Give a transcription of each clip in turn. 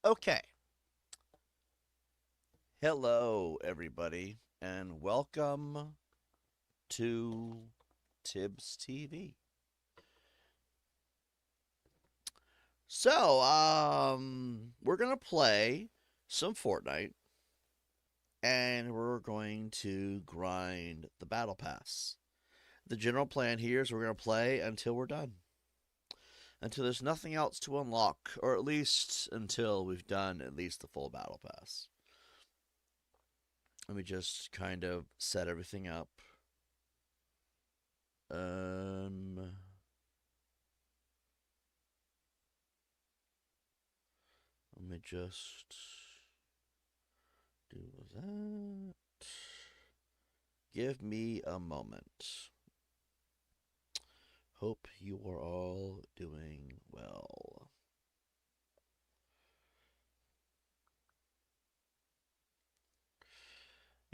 Okay. Hello, everybody, and welcome to Tibbs TV. We're gonna play some Fortnite, and we're going to grind the battle pass. The general plan here is we're gonna play until we're done, until there's nothing else to unlock, or at least until we've done at least the full battle pass. Let me just kind of set everything up. Um, Let me just do that. Give me a moment. Hope you are all doing well.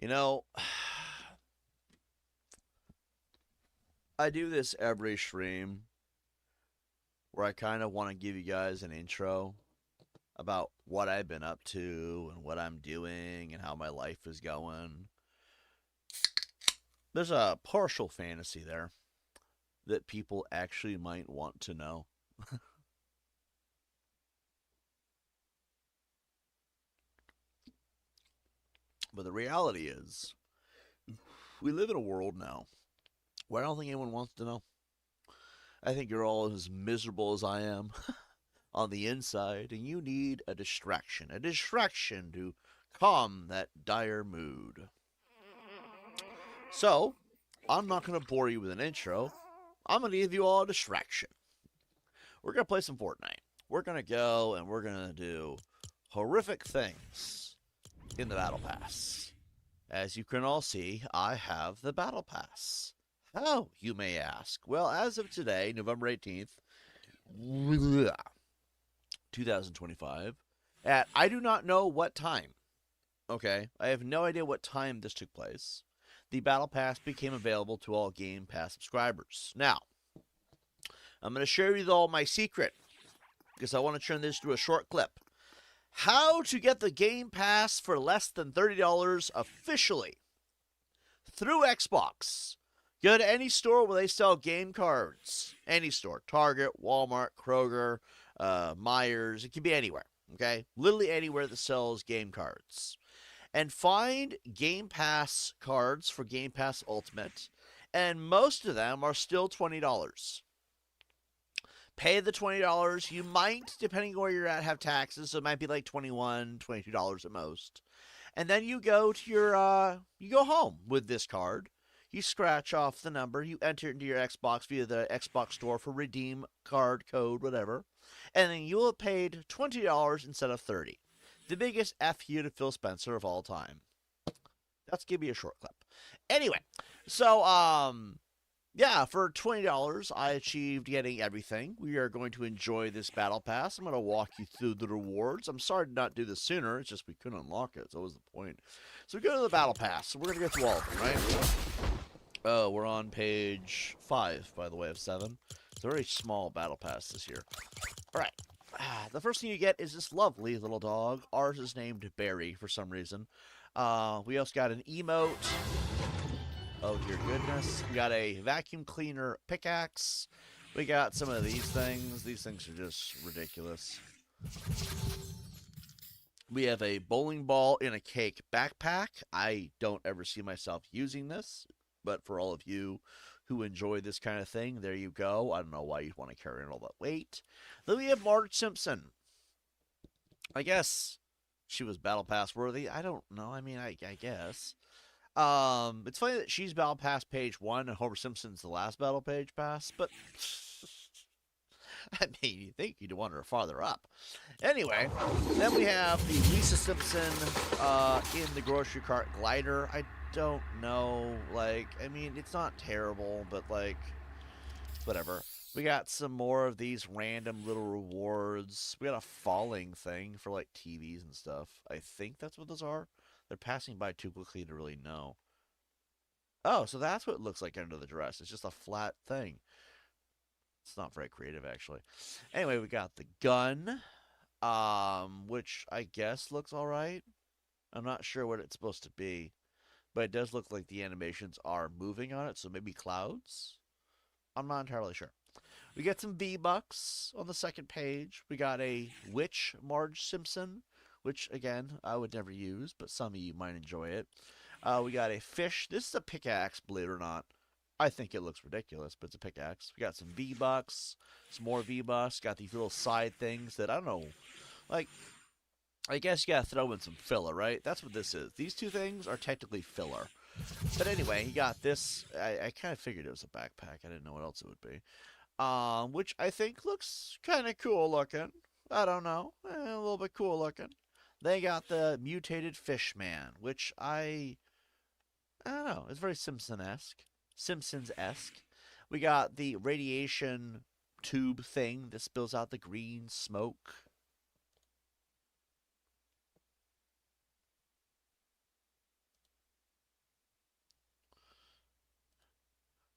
You know, I do this every stream where I kind of want to give you guys an intro about what I've been up to and what I'm doing and how my life is going. There's a partial fantasy there that people actually might want to know. But the reality is, we live in a world now where I don't think anyone wants to know. I think you're all as miserable as I am on the inside, and you need a distraction to calm that dire mood. So, I'm not going to bore you with an intro. I'm going to give you all a distraction. We're going to play some Fortnite. We're going to go and we're going to do horrific things in the Battle Pass. As you can all see, I have the Battle Pass. How, you may ask? Well, as of today, November 18th, 2025, at I do not know what time. Okay, I have no idea what time this took place. The Battle Pass became available to all Game Pass subscribers. Now, I'm going to share with you all my secret because I want to turn this to a short clip. How to get the Game Pass for less than $30 officially through Xbox. Go to any store where they sell game cards. Any store. Target, Walmart, Kroger, Myers. It can be anywhere. Okay? Literally anywhere that sells game cards. And find Game Pass cards for Game Pass Ultimate. And most of them are still $20. Pay the $20. You might, depending on where you're at, have taxes. So it might be like $21, $22 at most. And then you go to you go home with this card. You scratch off the number, you enter it into your Xbox via the Xbox store for redeem card code, whatever, and then you will have paid $20 instead of 30. The biggest F you to Phil Spencer of all time. That's give me a short clip. Anyway, so yeah, for $20, I achieved getting everything. We are going to enjoy this battle pass. I'm going to walk you through the rewards. I'm sorry to not do this sooner. It's just we couldn't unlock it. So what was the point? So we go to the battle pass. So we're going to go through all of them, right? Oh, we're on page 5, by the way, of 7. It's a very small battle pass this year. All right. The first thing you get is this lovely little dog. Ours is named Barry for some reason. We also got an emote. Oh, dear goodness. We got a vacuum cleaner pickaxe. We got some of these things. These things are just ridiculous. We have a bowling ball in a cake backpack. I don't ever see myself using this, but for all of you who enjoy this kind of thing, there you go. I don't know why you'd want to carry in all that weight. Then we have Marge Simpson. I guess she was Battle Pass worthy. I don't know. I mean, I guess. It's funny that she's Battle Pass page 1 and Homer Simpson's the last Battle Page Pass, but I mean, you think you'd want her farther up. Anyway, then we have the Lisa Simpson in the grocery cart glider. I don't know. Like, I mean, it's not terrible, but like, whatever. We got some more of these random little rewards. We got a falling thing for like TVs and stuff. I think that's what those are. They're passing by too quickly to really know. Oh, so that's what it looks like under the dress. It's just a flat thing. It's not very creative, actually. Anyway, we got the gun. which I guess looks all right. I'm not sure what it's supposed to be, but it does look like the animations are moving on it, so maybe clouds. I'm not entirely sure. We get some V-Bucks on the second page. We got a Witch Marge Simpson, which, again, I would never use, but some of you might enjoy it. We got a fish. This is a pickaxe, believe it or not. I think it looks ridiculous, but it's a pickaxe. We got some V-Bucks, some more V-Bucks. Got these little side things that, I don't know, like, I guess you gotta throw in some filler, right? That's what this is. These two things are technically filler. But anyway, he got this. I kind of figured it was a backpack. I didn't know what else it would be. Which I think looks kind of cool looking. I don't know, a little bit cool looking. They got the mutated fish man, which I don't know. It's very Simpson-esque. Simpsons-esque. We got the radiation tube thing that spills out the green smoke.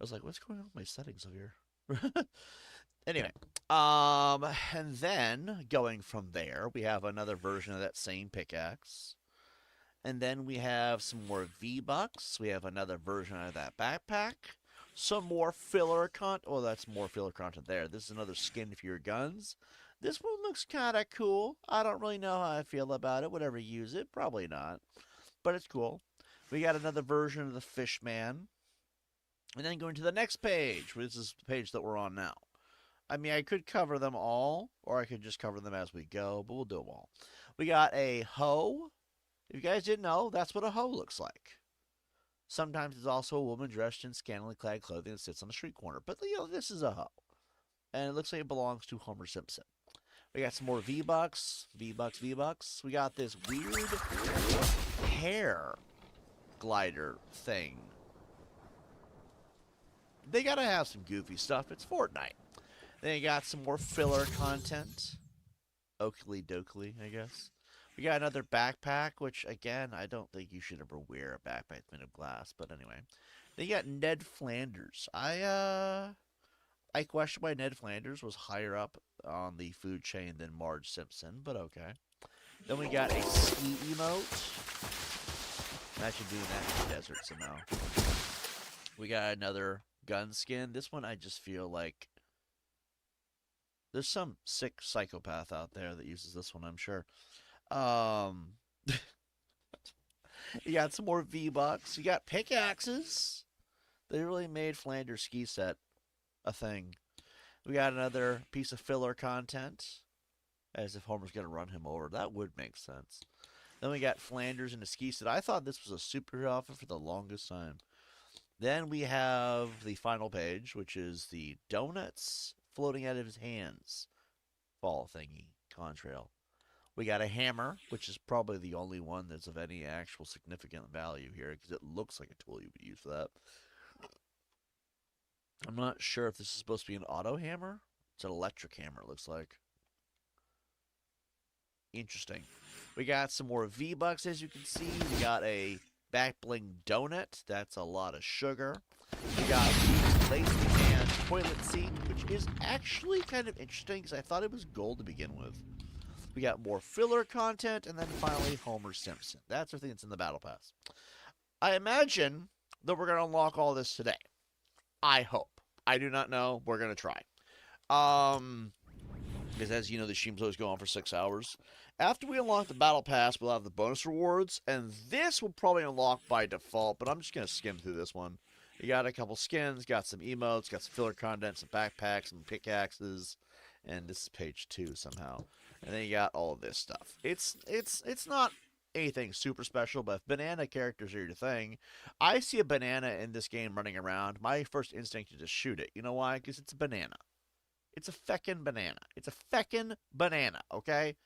I was like, what's going on with my settings over here? Anyway, and then going from there, we have another version of that same pickaxe. And then we have some more V-Bucks. We have another version of that backpack. Some more filler content. Oh, that's more filler content there. This is another skin for your guns. This one looks kind of cool. I don't really know how I feel about it. Would ever use it? Probably not. But it's cool. We got another version of the Fish Man. And then going to the next page. This is the page that we're on now. I mean, I could cover them all, or I could just cover them as we go, but we'll do them all. We got a hoe. If you guys didn't know, that's what a hoe looks like. Sometimes it's also a woman dressed in scantily clad clothing that sits on the street corner. But, this is a hoe. And it looks like it belongs to Homer Simpson. We got some more V-Bucks. V-Bucks, V-Bucks. We got this weird hair glider thing. They gotta have some goofy stuff. It's Fortnite. Then you got some more filler content. Oakley dokley, I guess. We got another backpack, which, again, I don't think you should ever wear a backpack made of glass. But anyway. Then you got Ned Flanders. I question why Ned Flanders was higher up on the food chain than Marge Simpson, but okay. Then we got a ski emote. Imagine doing that in the desert somehow. We got another gun skin. This one I just feel like there's some sick psychopath out there that uses this one, I'm sure. You got some more V-Bucks. You got pickaxes. They really made Flanders ski set a thing. We got another piece of filler content. As if Homer's going to run him over. That would make sense. Then we got Flanders in a ski set. I thought this was a superhero outfit for the longest time. Then we have the final page, which is the donuts floating out of his hands fall thingy contrail. We got a hammer, which is probably the only one that's of any actual significant value here because it looks like a tool you would use for that. I'm not sure if this is supposed to be an auto hammer. It's an electric hammer, it looks like. Interesting. We got some more V-Bucks, as you can see. We got a back bling donut. That's a lot of sugar. We got lazy man toilet seat, which is actually kind of interesting because I thought it was gold to begin with. We got more filler content, and then finally Homer Simpson. That's everything that's in the Battle Pass. I imagine that we're going to unlock all this today. I hope. I do not know. We're going to try. Because as you know, the streams always go on for 6 hours. After we unlock the Battle Pass, we'll have the bonus rewards, and this will probably unlock by default, but I'm just going to skim through this one. You got a couple skins, got some emotes, got some filler content, some backpacks, some pickaxes, and this is page 2 somehow. And then you got all of this stuff. It's not anything super special, but if banana characters are your thing, I see a banana in this game running around. My first instinct is to shoot it. You know why? Because it's a banana. It's a feckin' banana. It's a feckin' banana, okay?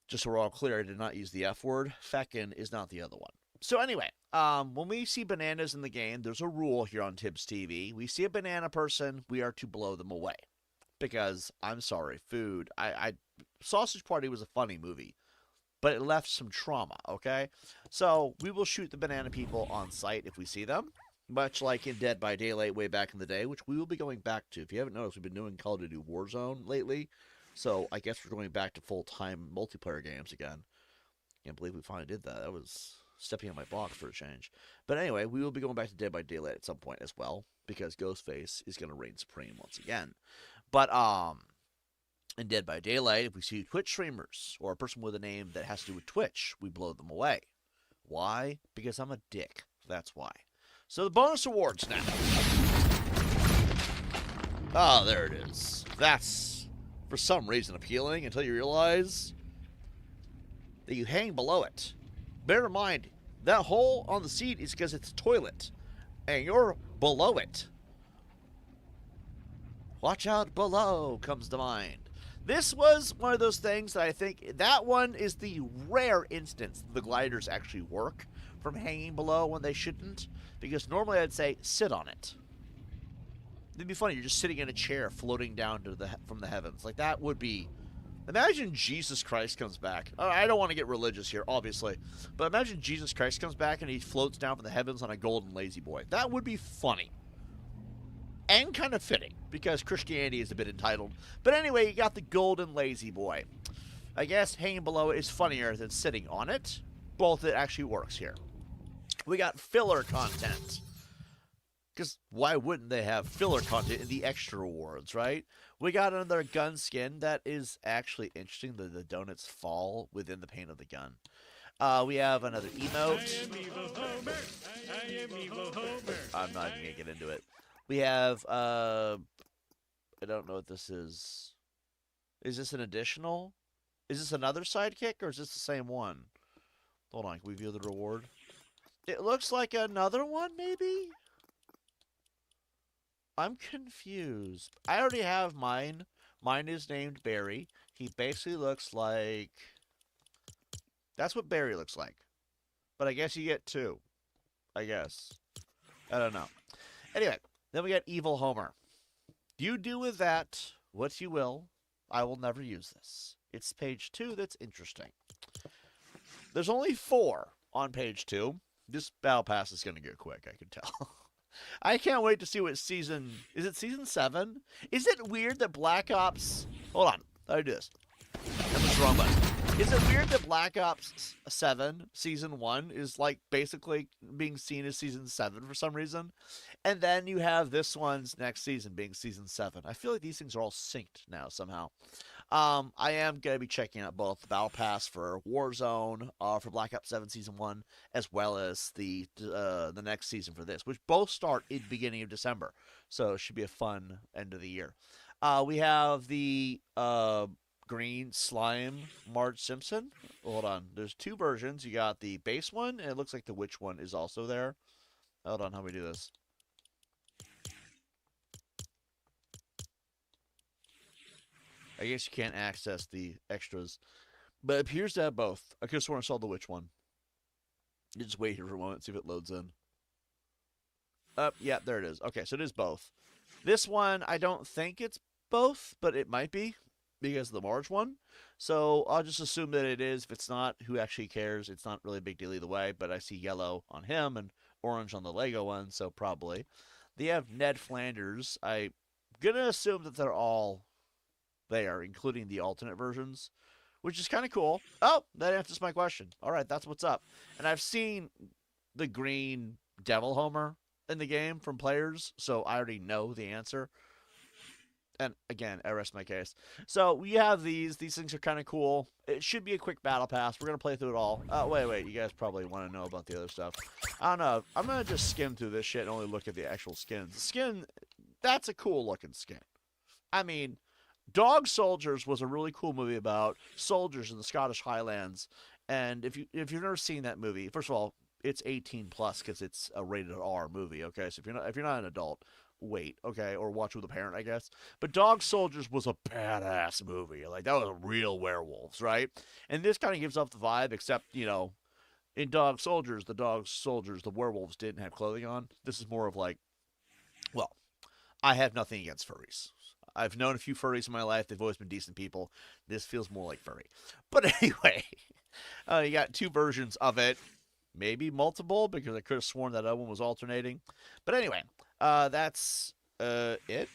Just so we're all clear, I did not use the F word. Feckin' is not the other one. So anyway, when we see bananas in the game, there's a rule here on TiBBzTV. We see a banana person, we are to blow them away. Because, I'm sorry, food. Sausage Party was a funny movie, but it left some trauma, okay? So, we will shoot the banana people on sight if we see them. Much like in Dead by Daylight way back in the day, which we will be going back to. If you haven't noticed, we've been doing Call of Duty Warzone lately. So I guess we're going back to full-time multiplayer games again. Can't believe we finally did that. That was stepping on my block for a change. But anyway, we will be going back to Dead by Daylight at some point as well, because Ghostface is going to reign supreme once again. But in Dead by Daylight, if we see Twitch streamers or a person with a name that has to do with Twitch, we blow them away. Why? Because I'm a dick. That's why. So the bonus awards now. Oh, there it is. That's, for some reason, appealing until you realize that you hang below it. Bear in mind, that hole on the seat is because it's a toilet, and you're below it. Watch out below comes to mind. This was one of those things that I think, that one is the rare instance the gliders actually work from hanging below when they shouldn't, because normally I'd say sit on it. It'd be funny, you're just sitting in a chair floating down to from the heavens. Like, that would be... Imagine Jesus Christ comes back. I don't want to get religious here, obviously, but imagine Jesus Christ comes back and he floats down from the heavens on a golden lazy boy. That would be funny. And kind of fitting, because Christianity is a bit entitled. But anyway, you got the golden lazy boy. I guess hanging below it is funnier than sitting on it. Both it actually works here. We got filler content. Because why wouldn't they have filler content in the extra awards, right? We got another gun skin that is actually interesting. The donuts fall within the paint of the gun. We have another emote. I'm not even going to get into it. We have, I don't know what this is. Is this an additional? Is this another sidekick, or is this the same one? Hold on, can we view the reward? It looks like another one, maybe? I'm confused. I already have mine. Mine is named Barry. He basically looks like... That's what Barry looks like. But I guess you get two. I guess. I don't know. Anyway, then we got Evil Homer. You do with that what you will. I will never use this. It's page 2 that's interesting. There's only 4 on page 2. This battle pass is going to go quick, I can tell. I can't wait to see what season... Is it season 7? Is it weird that Black Ops... Hold on. How do I do this? That was the wrong button. Is it weird that Black Ops 7 season 1 is like basically being seen as season 7 for some reason? And then you have this one's next season being season 7. I feel like these things are all synced now somehow. I am going to be checking out both the Battle Pass for Warzone, for Black Ops 7 Season 1, as well as the next season for this, which both start in the beginning of December. So it should be a fun end of the year. We have the green slime Marge Simpson. Hold on. There's 2 versions. You got the base one, and it looks like the witch one is also there. Hold on. How do we do this? I guess you can't access the extras. But it appears to have both. I could have sworn I saw the witch one. You just wait here for a moment, see if it loads in. Yeah, there it is. Okay, so it is both. This one, I don't think it's both, but it might be because of the Marge one. So I'll just assume that it is. If it's not, who actually cares? It's not really a big deal either way, but I see yellow on him and orange on the Lego one, so probably. They have Ned Flanders. I'm going to assume that they're all there, including the alternate versions, which is kind of cool. Oh, that answers my question. All right, that's what's up. And I've seen the green Devil Homer in the game from players, so I already know the answer. And again, I rest my case. So we have these. These things are kind of cool. It should be a quick battle pass. We're going to play through it all. Wait. You guys probably want to know about the other stuff. I don't know. I'm going to just skim through this shit and only look at the actual skins. The skin, that's a cool looking skin. I mean, Dog Soldiers was a really cool movie about soldiers in the Scottish Highlands. And if you've never seen that movie, first of all, it's 18 plus because it's a rated R movie. Okay, so if you're not an adult, wait. Okay, or watch with a parent, I guess. But Dog Soldiers was a badass movie. Like, that was real werewolves, right? And this kind of gives off the vibe, except in Dog Soldiers, the werewolves didn't have clothing on. This is more of like, well, I have nothing against furries. I've known a few furries in my life. They've always been decent people. This feels more like furry. But anyway, you got 2 versions of it. Maybe multiple, because I could have sworn that other one was alternating. But anyway, that's it.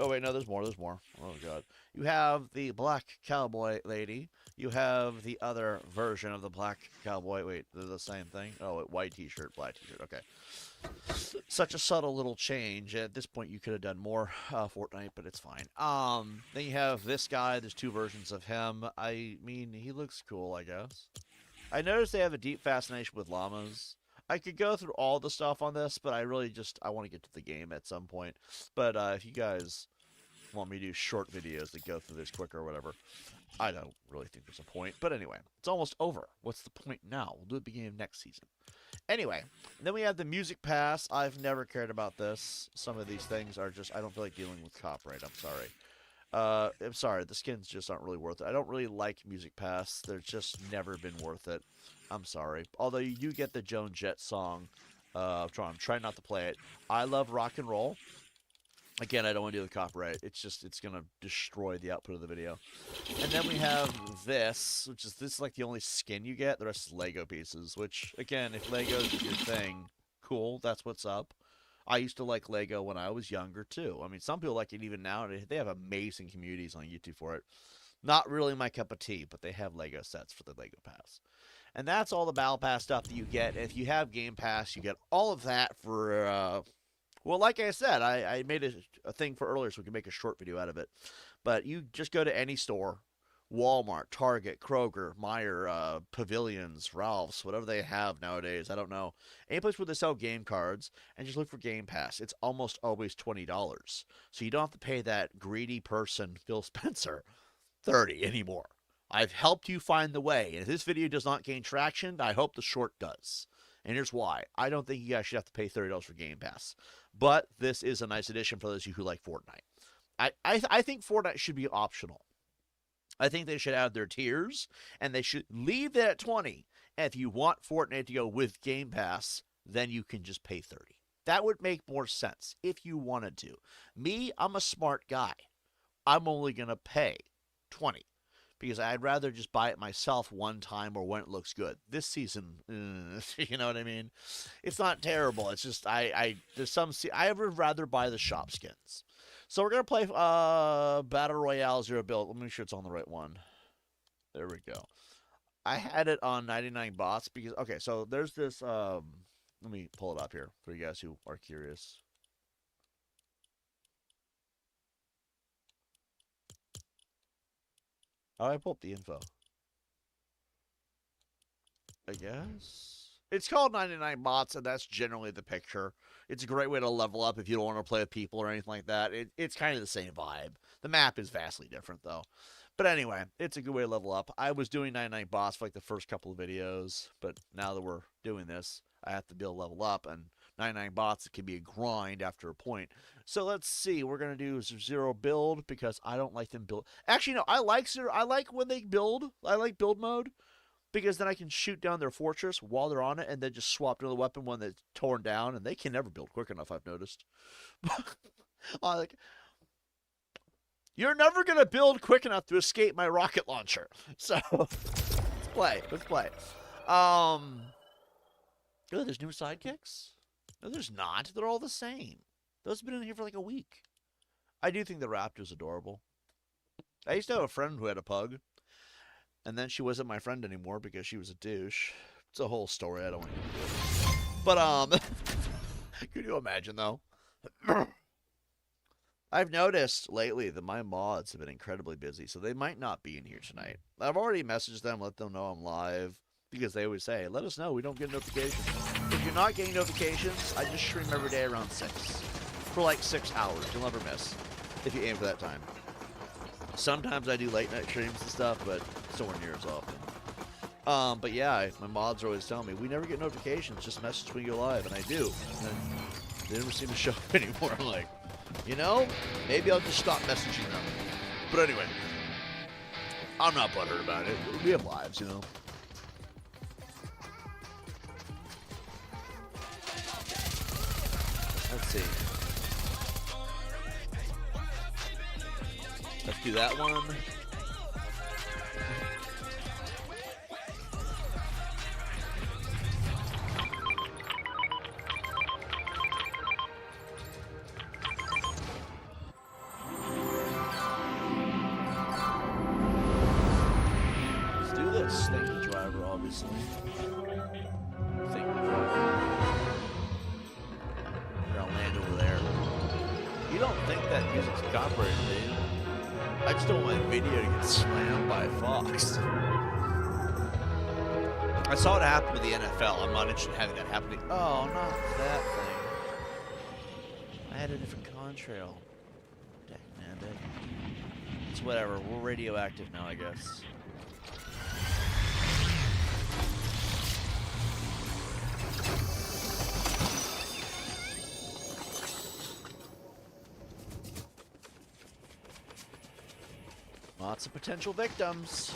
Oh wait, no, there's more. There's more. Oh god. You have the black cowboy lady. You have the other version of the black cowboy. Wait, they're the same thing. Oh, wait, white T-shirt, black T-shirt. Okay. Such a subtle little change. At this point, you could have done more Fortnite, but it's fine. Then you have this guy. There's two versions of him. I mean, he looks cool, I guess. I noticed they have a deep fascination with llamas. I could go through all the stuff on this, but I really just I want to get to the game at some point. But if you guys want me to do short videos that go through this quicker or whatever, I don't really think there's a point. But anyway, it's almost over. What's the point now? We'll do it at the beginning of next season. Anyway, then we have the music pass. I've never cared about this. Some of these things are just I don't feel like dealing with copyright. I'm sorry. I'm sorry. The skins just aren't really worth it. I don't really like music pass. They're just never been worth it. I'm sorry. Although you do get the Joan Jett song. I'm trying not to play it. I love rock and roll. Again, I don't want to deal with copyright. It's going to destroy the output of the video. And then we have this, which is like the only skin you get. The rest is Lego pieces, which, again, if Lego's your thing, cool, that's what's up. I used to like Lego when I was younger, too. I mean, some people like it even now. They have amazing communities on YouTube for it. Not really my cup of tea, but they have Lego sets for the Lego Pass. And that's all the Battle Pass stuff that you get. If you have Game Pass, you get all of that for... well, like I said, I made a thing for earlier so we can make a short video out of it. But you just go to any store, Walmart, Target, Kroger, Meijer, Pavilions, Ralph's, whatever they have nowadays, I don't know. Any place where they sell game cards, and just look for Game Pass. It's almost always $20. So you don't have to pay that greedy person, Phil Spencer, $30 anymore. I've helped you find the way. And if this video does not gain traction, I hope the short does. And here's why. I don't think you guys should have to pay $30 for Game Pass. But this is a nice addition for those of you who like Fortnite. I think Fortnite should be optional. I think they should have their tiers, and they should leave that at 20. And if you want Fortnite to go with Game Pass, then you can just pay 30. That would make more sense if you wanted to. Me, I'm a smart guy. I'm only going to pay 20. Because I'd rather just buy it myself one time or when it looks good. This season, you know what I mean? It's not terrible. It's just there's some I would rather buy the shop skins. So we're gonna play Battle Royale Zero Build. Let me make sure it's on the right one. There we go. I had it on 99 bots because okay. So there's this. Let me pull it up here for you guys who are curious. Oh, I pulled up the info. I guess. It's called 99 bots, and that's generally the picture. It's a great way to level up if you don't want to play with people or anything like that. It's kind of the same vibe. The map is vastly different, though. But anyway, it's a good way to level up. I was doing 99 bots for like the first couple of videos, but now that we're doing this, I have to be able to level up, and 99 bots, it can be a grind after a point. So let's see. We're going to do zero build because I don't like them build. Actually, no, I like zero. I like when they build. I like build mode because then I can shoot down their fortress while they're on it and then just swap to the weapon when it's torn down, and they can never build quick enough, I've noticed. Like, you're never going to build quick enough to escape my rocket launcher. So let's play. Let's play. Oh, there's new sidekicks? No, there's not. They're all the same. Those have been in here for like a week. I do think the Raptor's adorable. I used to have a friend who had a pug. And then she wasn't my friend anymore because she was a douche. It's a whole story. I don't want to get into it. But, could you imagine, though? I've noticed lately that my mods have been incredibly busy, so they might not be in here tonight. I've already messaged them, let them know I'm live. Because they always say, let us know, we don't get notifications. If you're not getting notifications, I just stream every day around 6. For like 6 hours. You'll never miss. If you aim for that time. Sometimes I do late night streams and stuff, but it's nowhere near as often. But yeah, my mods are always telling me, we never get notifications, just message when you go live. And I do. And then they never seem to show up anymore. I'm like, you know, maybe I'll just stop messaging them. But anyway, I'm not butthurt about it. We have lives, you know. Let's see. Let's do that one. You don't think that music's copyrighted, do you? I just don't want my video to get slammed by Fox. I saw it happen with the NFL. I'm not interested in having that happen. Oh, not that thing. I had a different contrail. Dang, man, dude. It's whatever. We're radioactive now, I guess. Lots of potential victims.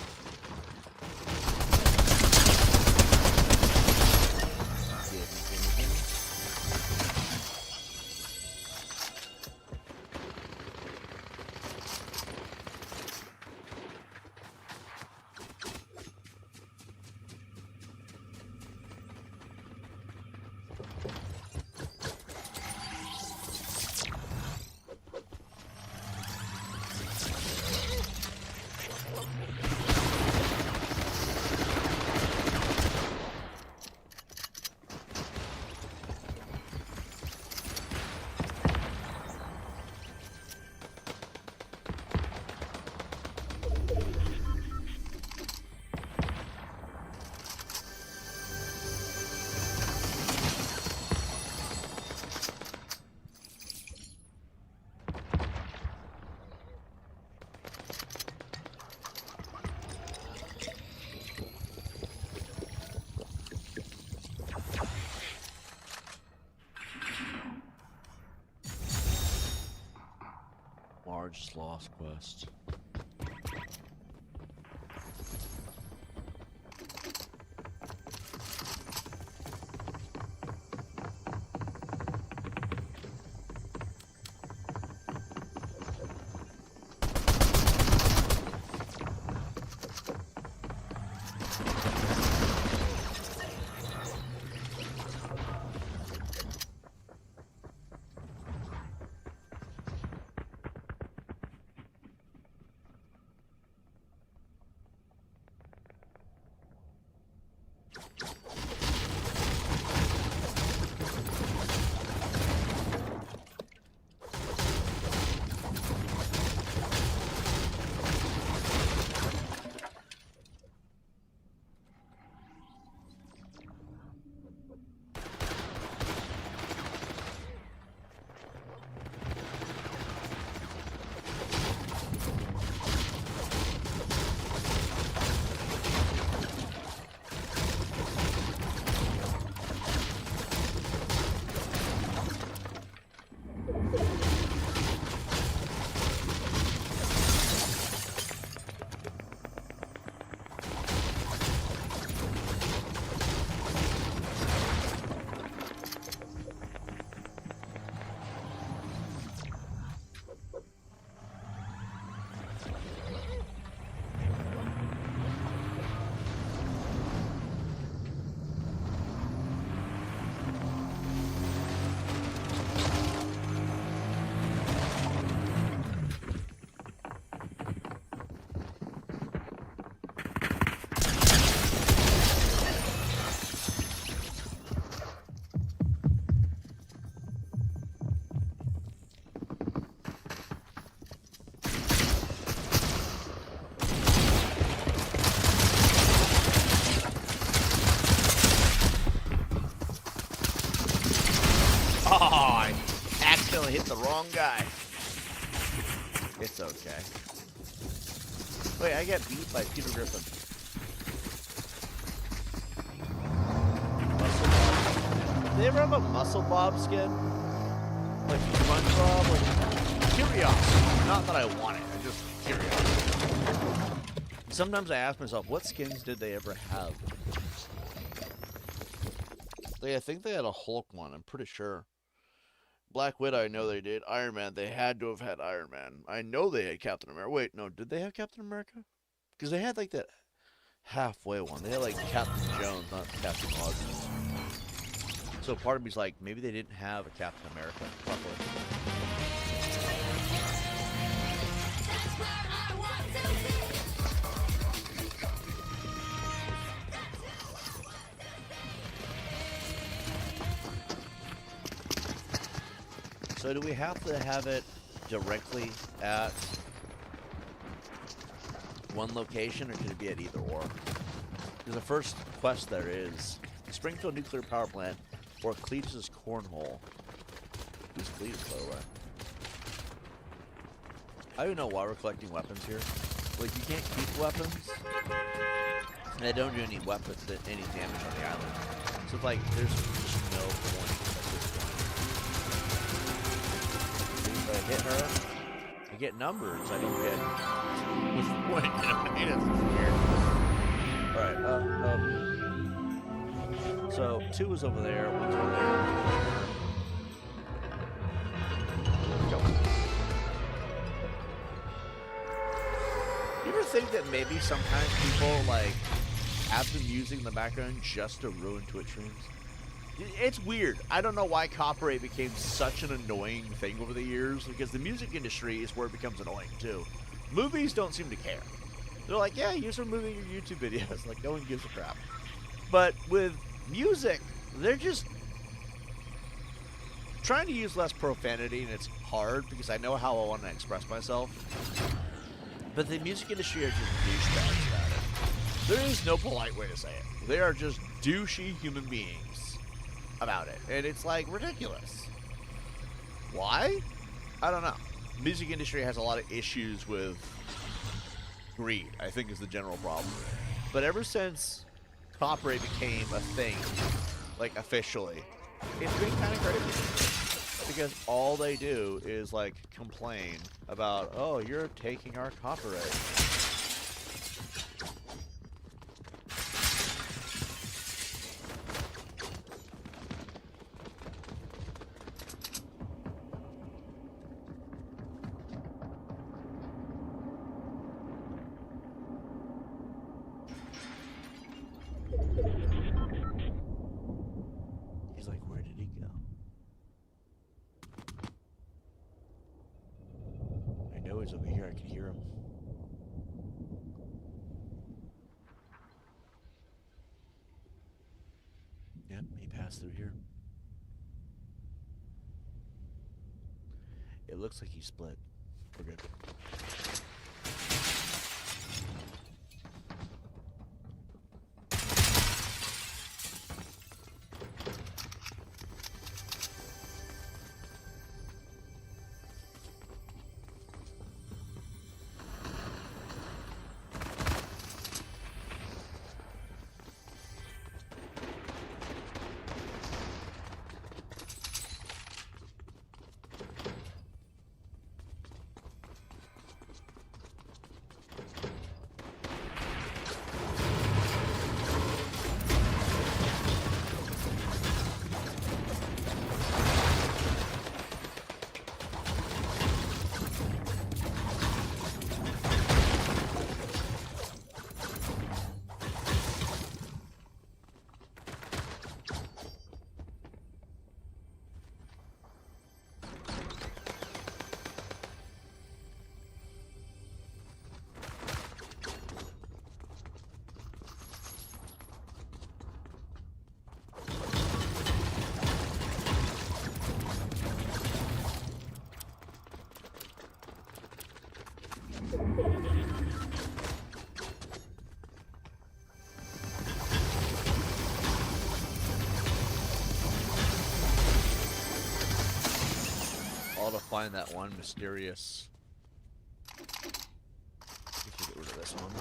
Largest lost quest. Oh, I accidentally hit the wrong guy. It's okay. Wait, I got beat by Peter Griffin. Muscle Bob. Did they ever have a Muscle Bob skin? Like SpongeBob? Like, curiosity. Not that I want it, I just curiosity. Sometimes I ask myself, what skins did they ever have? I think they had a Hulk one, I'm pretty sure. Black Widow, I know they did. Iron Man, they had to have had Iron Man. I know they had Captain America. Wait, no, did they have Captain America? Because they had like that halfway one. They had like Captain Jones, not Captain Awesome. So part of me's like, maybe they didn't have a Captain America properly. So do we have to have it directly at one location, or can it be at either or? Because the first quest there is Springfield Nuclear Power Plant or Cletus's Cornhole. Who's Cletus, by the way? I don't know why we're collecting weapons here. Like, you can't keep weapons. And they don't do any weapons, any damage on the island. So, like, there's just no point at this point. If I hit her, I get numbers. I don't get... What's the point? You know, Alright, so 2 is over there, 1's over there. You ever think that maybe sometimes people, like, have the music in the background just to ruin Twitch streams? It's weird. I don't know why copyright became such an annoying thing over the years, because the music industry is where it becomes annoying, too. Movies don't seem to care. They're like, yeah, use our movie in your YouTube videos. Like, no one gives a crap. But with music, they're just trying to use less profanity, and it's hard because I know how I want to express myself. But the music industry are just douchebags about it. There is no polite way to say it. They are just douchey human beings about it. And it's, like, ridiculous. Why? I don't know. The music industry has a lot of issues with greed, I think, is the general problem. But ever since copyright became a thing, like, officially, it's been kind of crazy. Because all they do is, like, complain about, oh, you're taking our copyright. He's like, where did he go? I know he's over here. I can hear him. Yep, he passed through here. It looks like he split. We're good. All to find that one mysterious. Let's get rid of this one.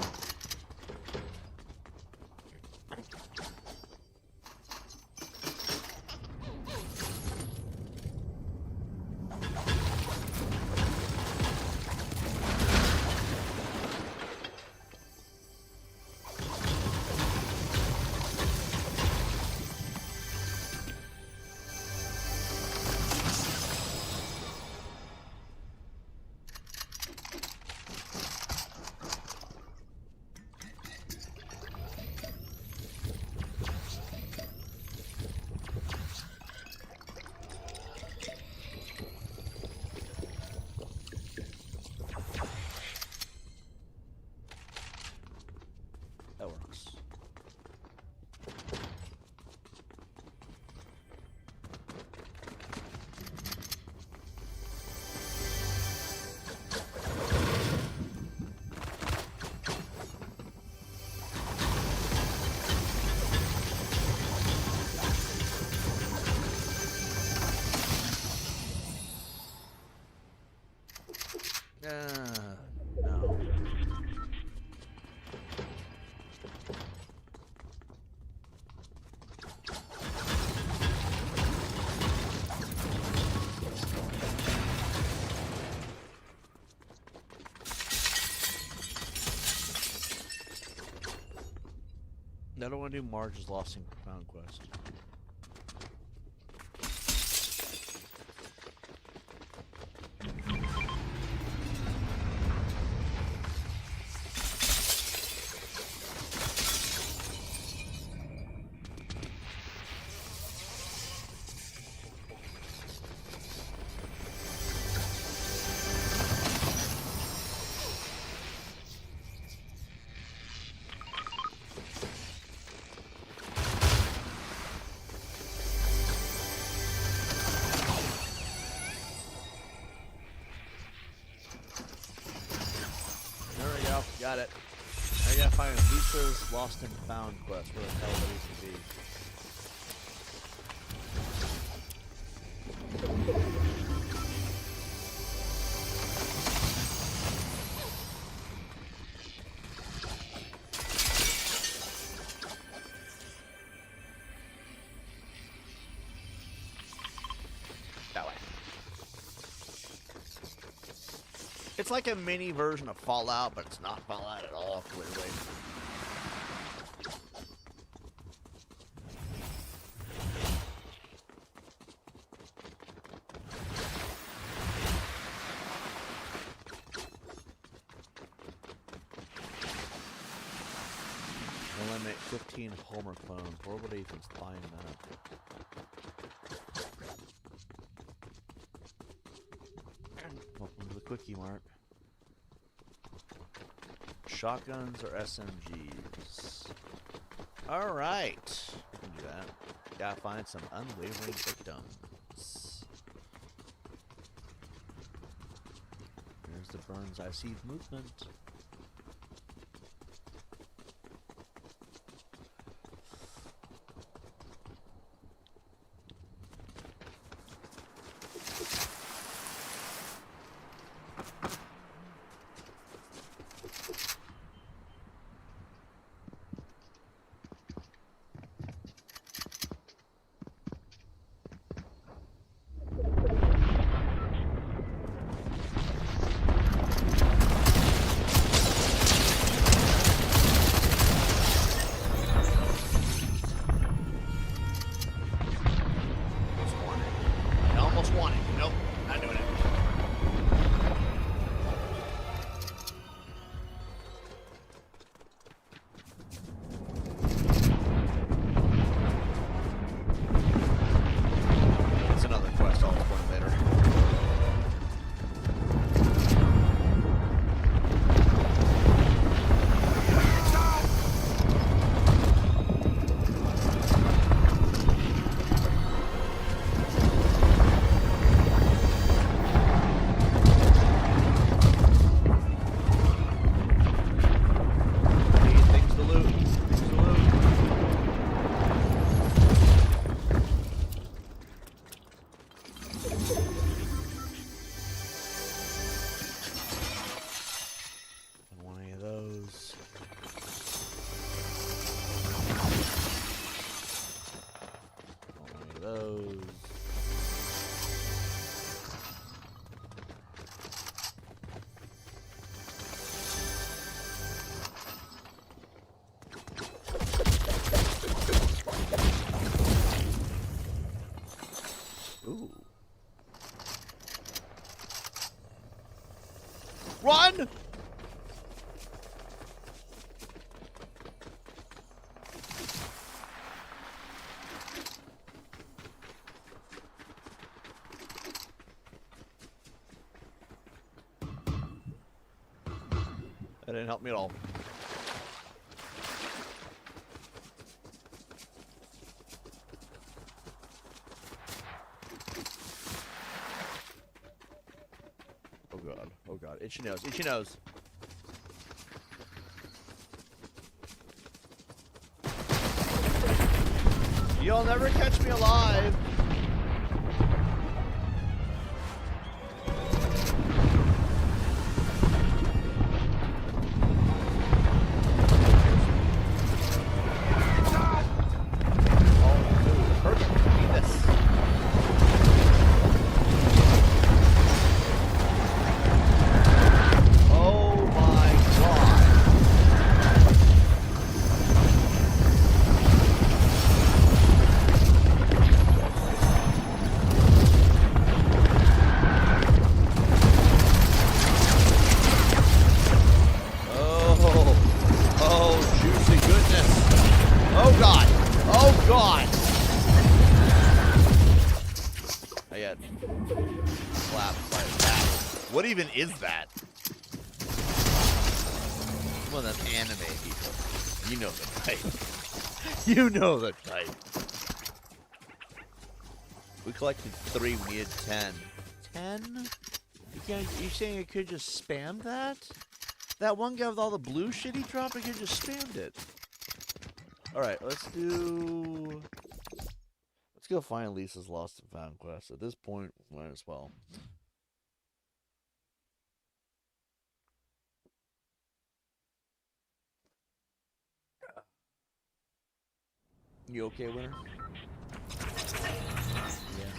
No. I don't want to do Marge's Lost and Found quest. Got it. I gotta find Lisa's Lost and Found quest. Where the hell that used to be. That way. It's like a mini version of Fallout, but it's not Fallout at all, clearly. Eliminate 15 Homer clones. Where would I even find that? Welcome to the Quickie Mart. Shotguns or SMGs? Alright. We can do that. Gotta find some unwavering victims. Here's the Burns I see movement. Ooh. Run! That didn't help me at all. Oh god, oh god. Itchy nose, itchy nose. You'll never catch me alive. Slap like that. What even is that? One of them anime people. You know the type. You know the type. We collected 3, we needed 10. 10? You saying I could just spam that? That one guy with all the blue shit he dropped, I could just spammed it. Alright, let's go find Lisa's Lost and Found quest. At this point, might as well. You okay, Winner? Yeah.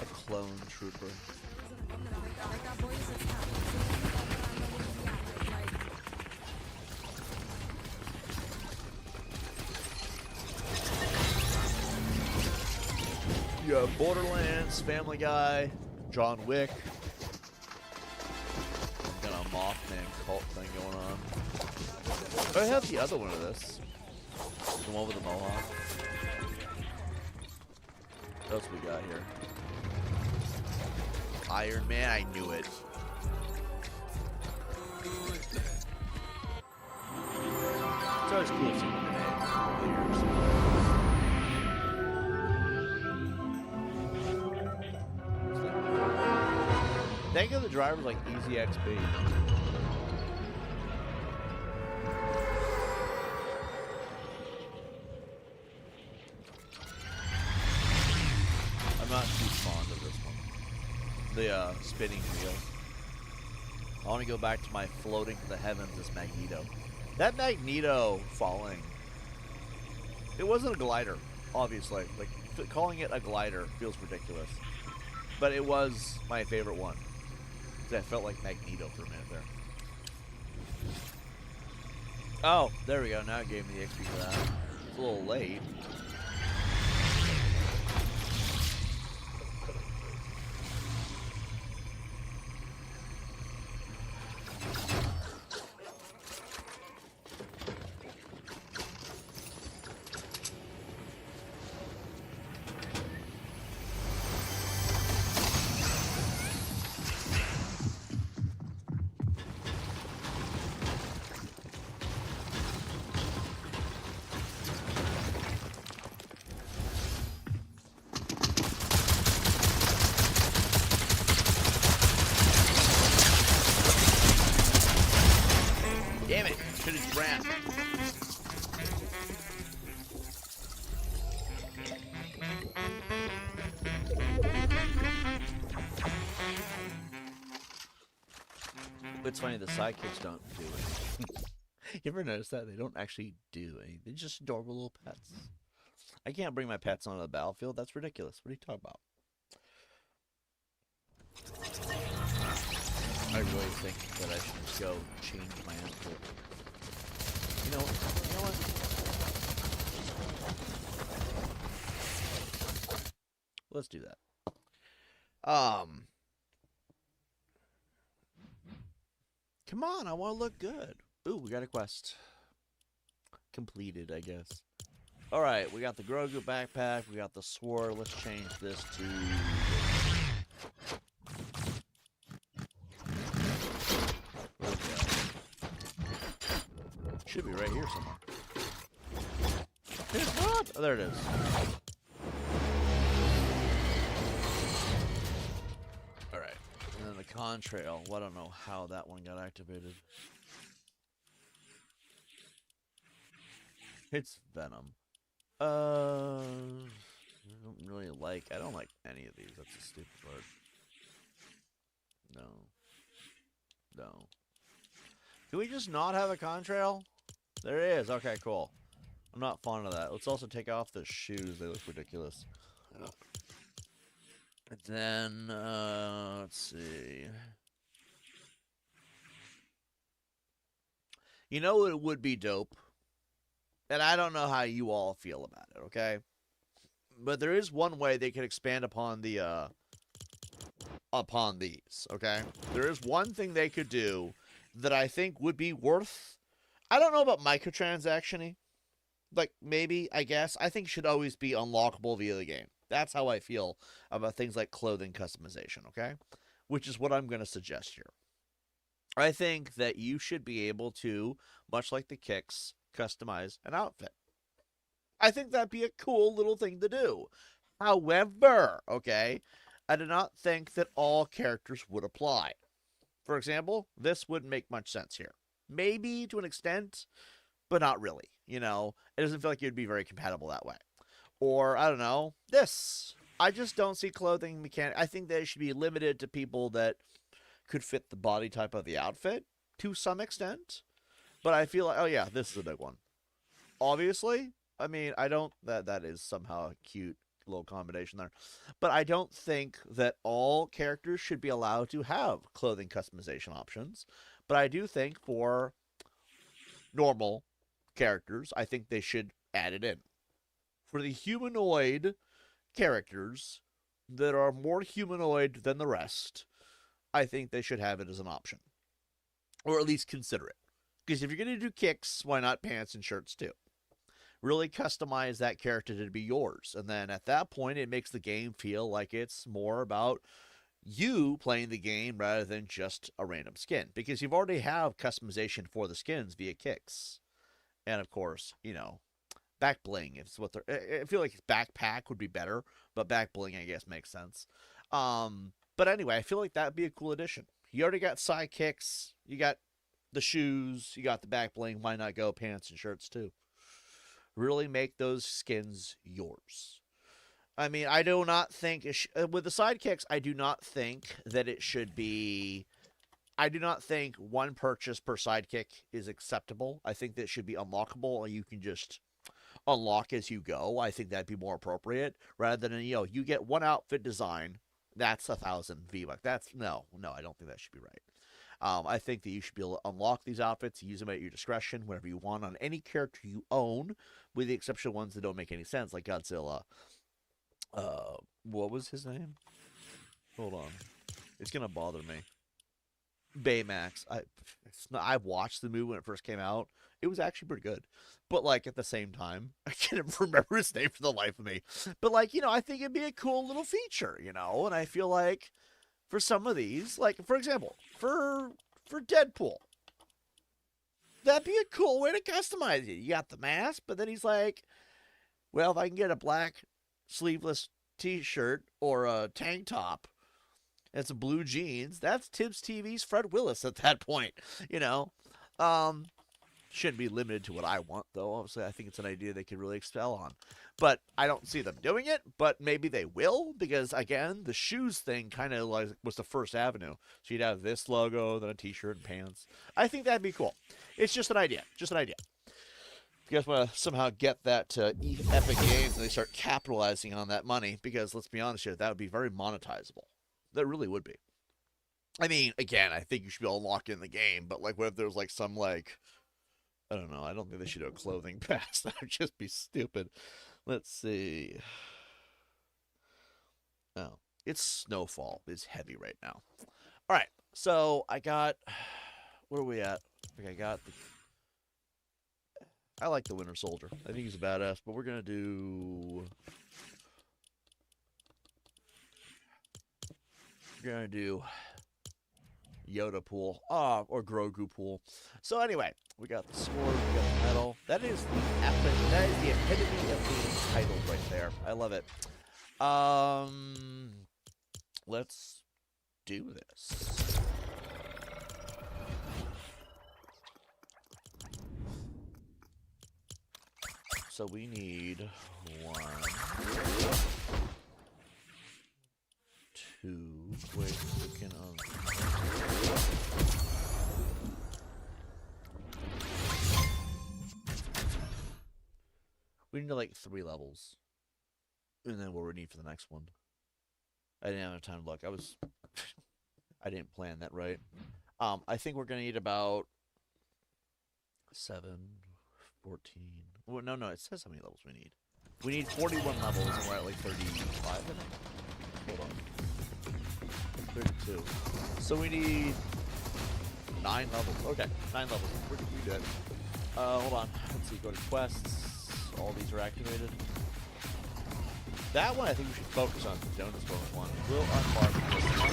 A clone trooper. You have Borderlands, Family Guy, John Wick. Got a Mothman cult thing going on. Oh, I have the other one of this. The one with the mohawk. What else we got here? Iron Man, I knew it. It's always cool to see what they made. Think of the drivers like Easy XP. I'm not too fond of this one. The spinning wheel. I want to go back to my floating to the heavens as Magneto. That Magneto falling. It wasn't a glider, obviously. Like, calling it a glider feels ridiculous. But it was my favorite one. Because I felt like Magneto for a minute there. Oh, there we go. Now it gave me the XP for that. It's a little late. Damn it! Should have ran. It's funny, the sidekicks don't do anything. You ever notice that? They don't actually do anything. They're just adorable little pets. I can't bring my pets onto the battlefield. That's ridiculous. What are you talking about? I really think that I should just go change my outfit. You know what? Let's do that. Come on, I want to look good. Ooh, we got a quest. Completed, I guess. Alright, we got the Grogu backpack, we got the sword. Let's change this to... Should be right here somewhere. It's not! Oh, there it is. Alright. And then the contrail. Well, I don't know how that one got activated. It's Venom. I don't really like... I don't like any of these. That's a stupid word. No. No. Can we just not have a contrail? There it is. Okay, cool. I'm not fond of that. Let's also take off the shoes. They look ridiculous. And then, let's see. You know what would be dope? And I don't know how you all feel about it, okay? But there is one way they could expand upon the, upon these, okay? There is one thing they could do that I think would be worth. I don't know about microtransaction-y. Like, maybe, I guess. I think should always be unlockable via the game. That's how I feel about things like clothing customization, okay? Which is what I'm going to suggest here. I think that you should be able to, much like the kicks, customize an outfit. I think that'd be a cool little thing to do. However, okay, I do not think that all characters would apply. For example, this wouldn't make much sense here. Maybe to an extent, but not really. You know, it doesn't feel like it would be very compatible that way. Or, I don't know, this. I just don't see clothing mechanic. I think they should be limited to people that could fit the body type of the outfit to some extent. But I feel like, oh yeah, this is a big one. Obviously, I mean, I don't, that is somehow a cute little combination there. But I don't think that all characters should be allowed to have clothing customization options. But I do think for normal characters, I think they should add it in. For the humanoid characters that are more humanoid than the rest, I think they should have it as an option. Or at least consider it. Because if you're going to do kicks, why not pants and shirts too? Really customize that character to be yours. And then at that point, it makes the game feel like it's more about you playing the game rather than just a random skin. Because you've already have customization for the skins via kicks. And of course, you know, back bling is what they're. I feel like backpack would be better, but back bling, I guess, makes sense. But anyway, I feel like that'd be a cool addition. You already got sidekicks, you got the shoes, you got the back bling. Why not go pants and shirts too? Really make those skins yours. I mean, I do not think with the sidekicks. I do not think that it should be. I do not think one purchase per sidekick is acceptable. I think that should be unlockable, and you can just unlock as you go. I think that'd be more appropriate rather than, you know, you get one outfit design. That's 1,000 V-Bucks. That's no, I don't think that should be right. I think that you should be able to unlock these outfits, use them at your discretion, whenever you want, on any character you own, with the exception of ones that don't make any sense, like Godzilla. What was his name? Hold on. It's going to bother me. Baymax. I watched the movie when it first came out. It was actually pretty good. But, like, at the same time, I can't remember his name for the life of me. But, like, you know, I think it'd be a cool little feature, you know? And I feel like for some of these, like, for example, for Deadpool, that'd be a cool way to customize it. You got the mask, but then he's like, well, if I can get a black sleeveless t-shirt or a tank top and some blue jeans, that's TiBBzTV's Fred Willis at that point, you know? Shouldn't be limited to what I want, though. Obviously, I think it's an idea they could really excel on. But I don't see them doing it, but maybe they will, because, again, the shoes thing kind of like was the first avenue. So you'd have this logo, then a t-shirt and pants. I think that'd be cool. It's just an idea. Just an idea. If you guys want to somehow get that to Epic Games and they start capitalizing on that money, because, let's be honest here, that would be very monetizable. That really would be. I mean, again, I think you should be able to lock in the game, but, like, what if there was, like, some, like, I don't know. I don't think they should do a clothing pass. That would just be stupid. Let's see. Oh, it's snowfall. It's heavy right now. All right. So I got. Where are we at? I think I got the. I like the Winter Soldier. I think he's a badass. But we're gonna do. We're gonna do Yoda pool. Or Grogu pool. So anyway. We got the sword, we got the medal. That is the epic, that is the epitome of the title right there. I love it. Let's do this. So we need 1, 2, wait, we can we need like 3 levels. And then what we need for the next one. I didn't have time to look. I didn't plan that right. I think we're going to need about 7, 14. Well, no, it says how many levels we need. We need 41 levels, and we're at like 35, I think. Hold on. 32. So we need 9 levels. Okay, 9 levels. We did. Hold on. Let's see. Go to quests. All these are activated. That one I think we should focus on. The Donuts bonus one. We'll unmark this one.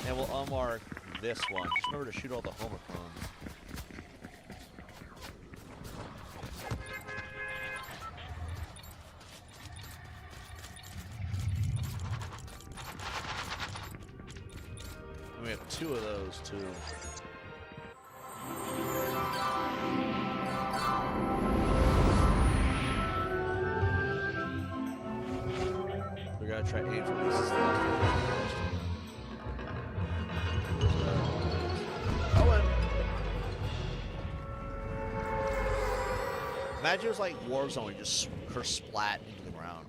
And we'll unmark this one. Just remember to shoot all the Homer clones. We have 2 of those, too. We gotta try aim for this. Owen! Imagine it was like Warzone, you just splat into the ground.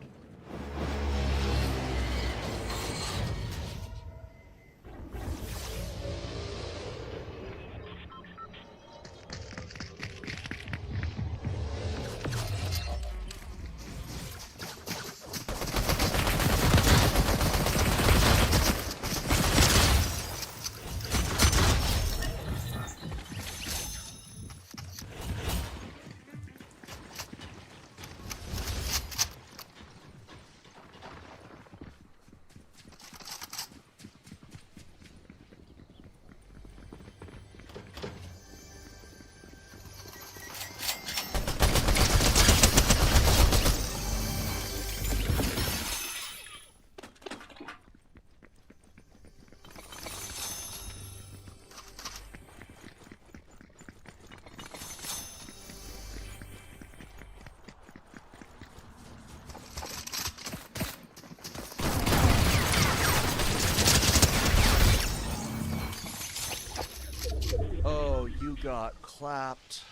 You got clapped.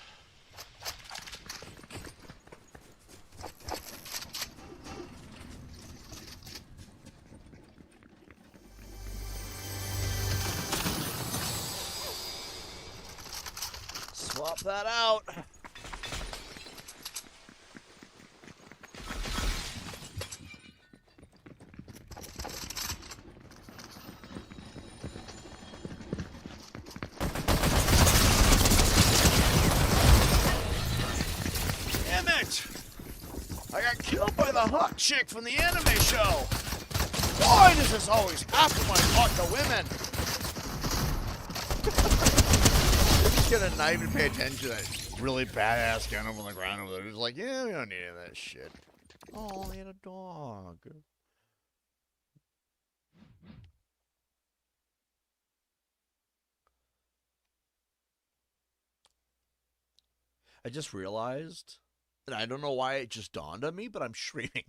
Swap that out. I got killed by the hot chick from the anime show. Why does this always happen when I talk to women? They're just gonna not even pay attention to that really badass gun up on the ground over there. Just like, yeah, we don't need any of that shit. Oh, they had a dog. I just realized, and I don't know why it just dawned on me, but I'm streaming.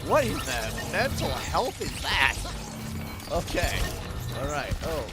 What in the mental health is that? Okay. All right. Oh.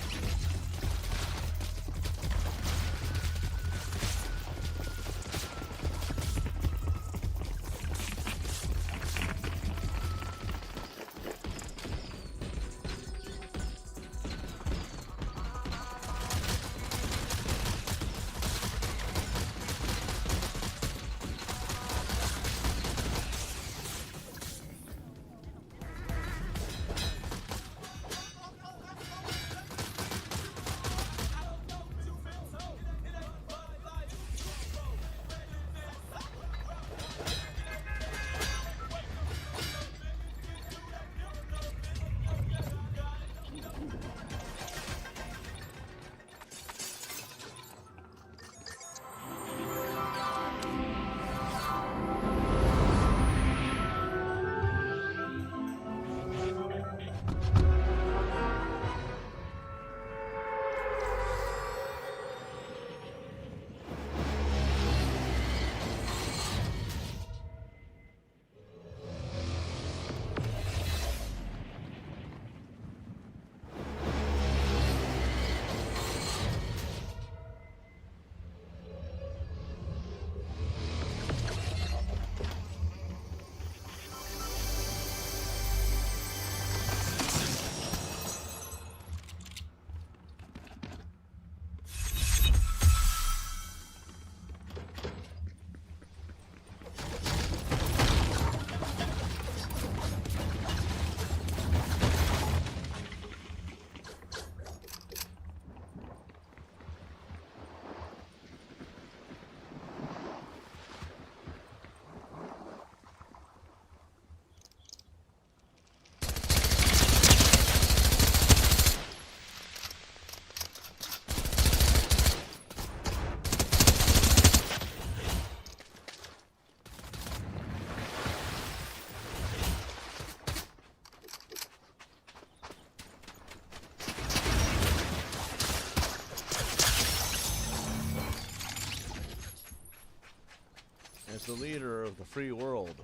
As the leader of the free world.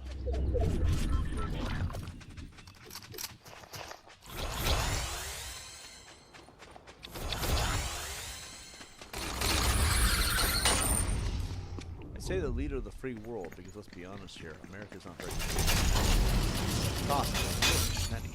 I say the leader of the free world because let's be honest here, America's not very good. Cost a penny.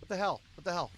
What the hell? What the hell?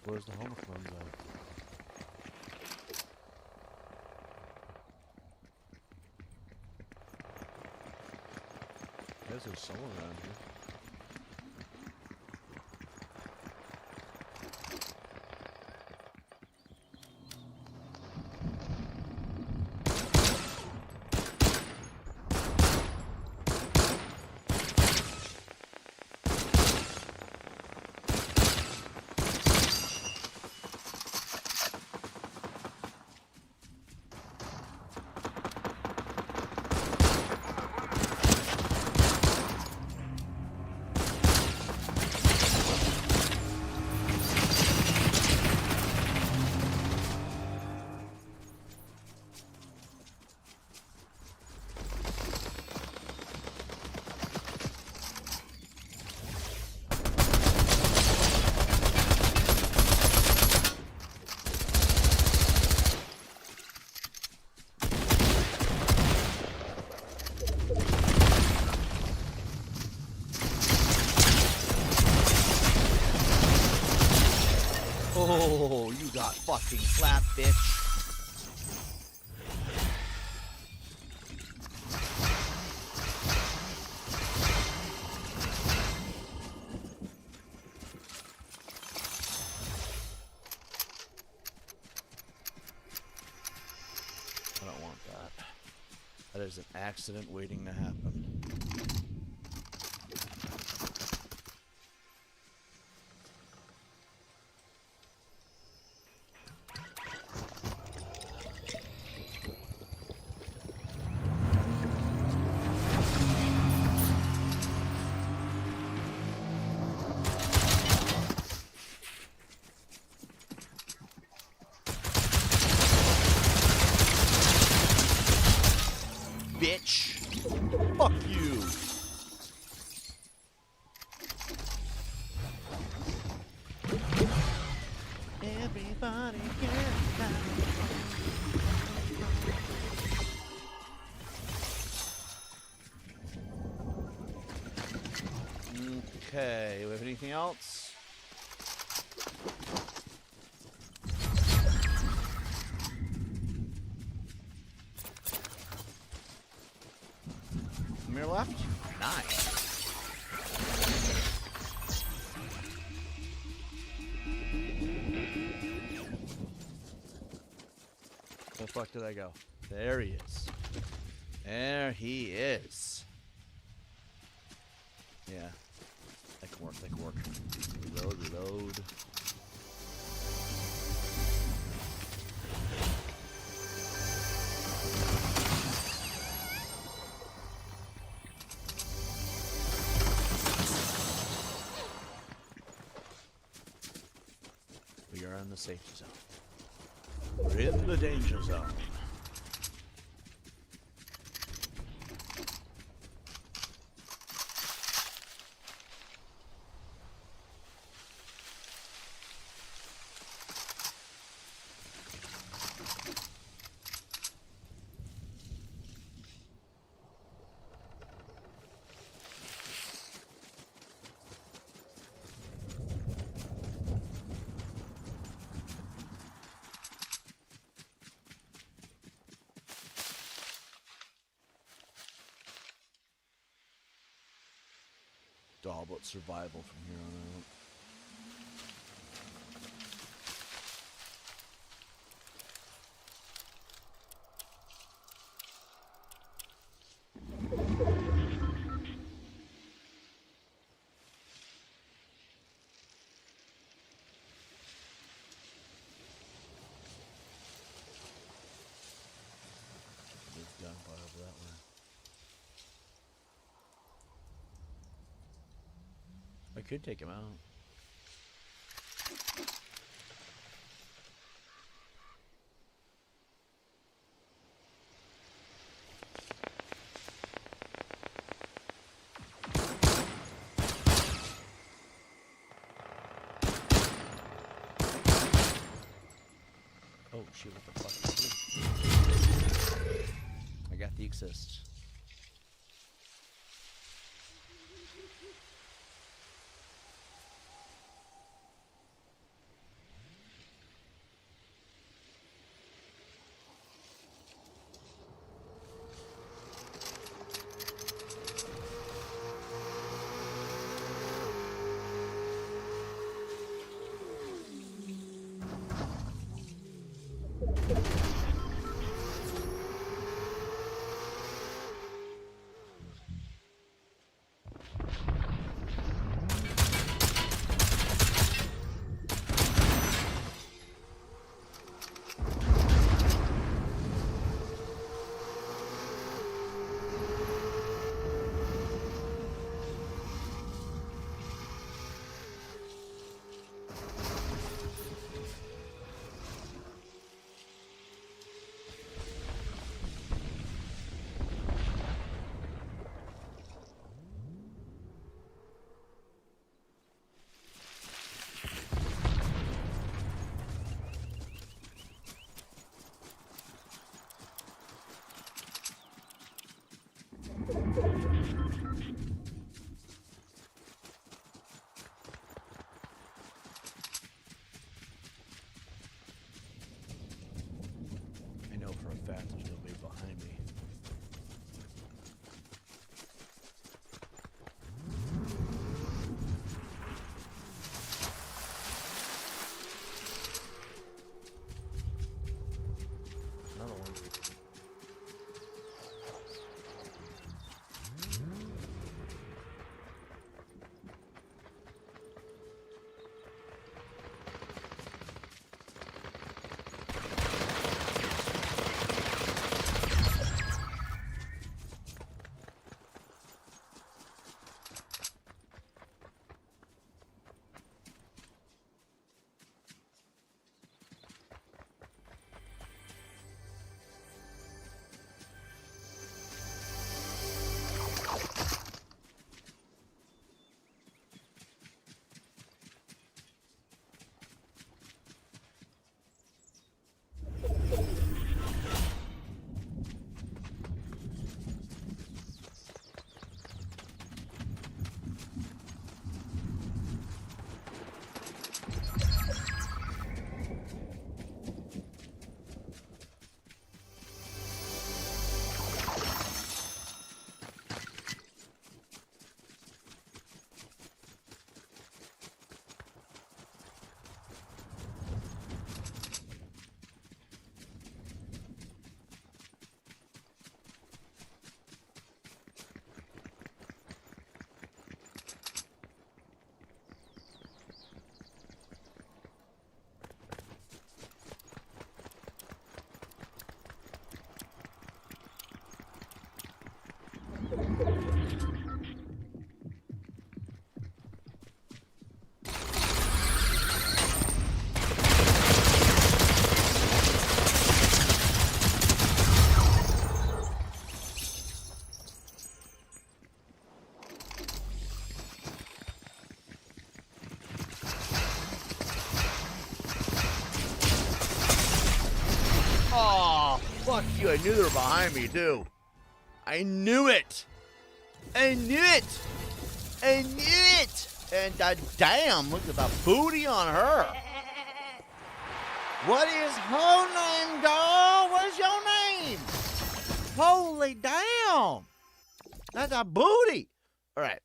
Where's the homophones at? I guess there's someone around here. Oh, you got fucking slapped, bitch. I don't want that. That is an accident waiting to happen. Bitch. Fuck you. Everybody get down. Okay, we have anything else? Mirror left? Nice. Where the fuck did I go? There he is. There he is. Yeah. That can work, that can work. Reload, reload. We are in the safety zone. We're in the danger zone. It's all about survival from here on out. There's gunfire over that way. I could take him out. Oh shit, what the fuck is this? I got the assist. Fuck you. I knew they were behind me, too. I knew it. I knew it. I knew it. And damn, look at the booty on her. What is her name, dog? What's your name? Holy damn. That's a booty. All right.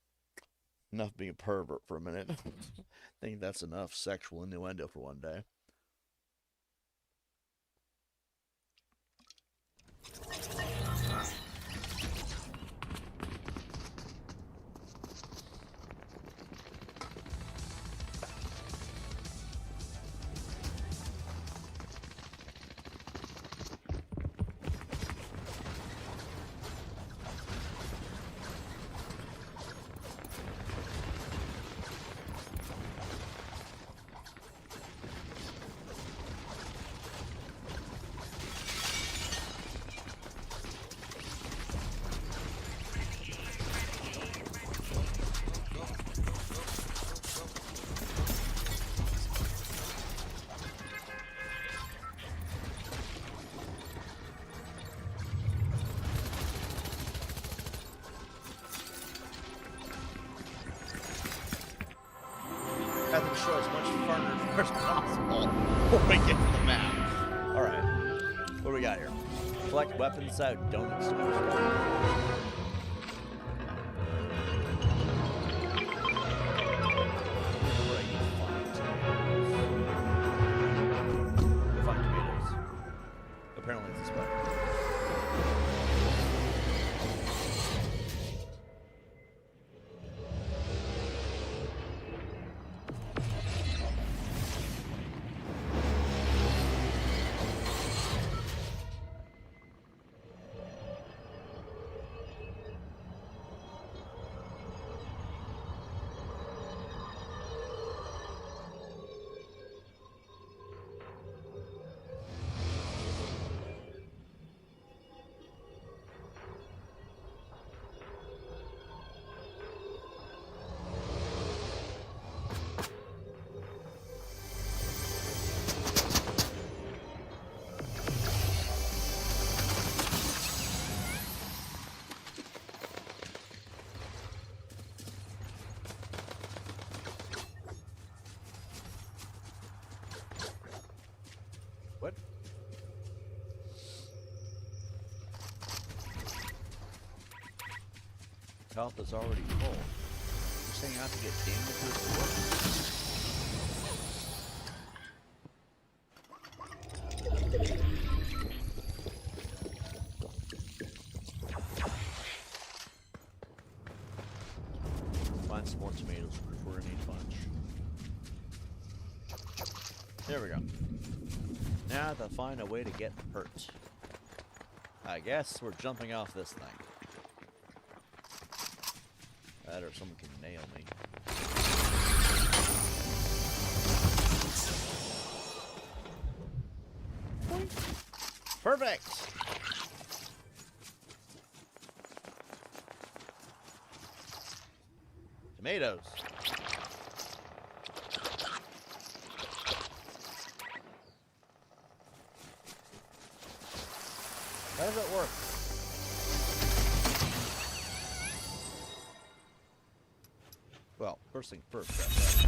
Enough being a pervert for a minute. I think that's enough sexual innuendo for one day. Have to destroy as much furniture as possible before we get to the map. Alright. What do we got here? Collect weapons out donut stores. Find tomatoes. Apparently it's this way. What? Health is already full. You're saying I have to get damage to work? Find some more tomatoes for a neat bunch. There we go. Now I have to find a way to get hurt. I guess we're jumping off this thing. That or someone can nail me. Perfect! Tomatoes. How does it work? Well, first thing first, grab that.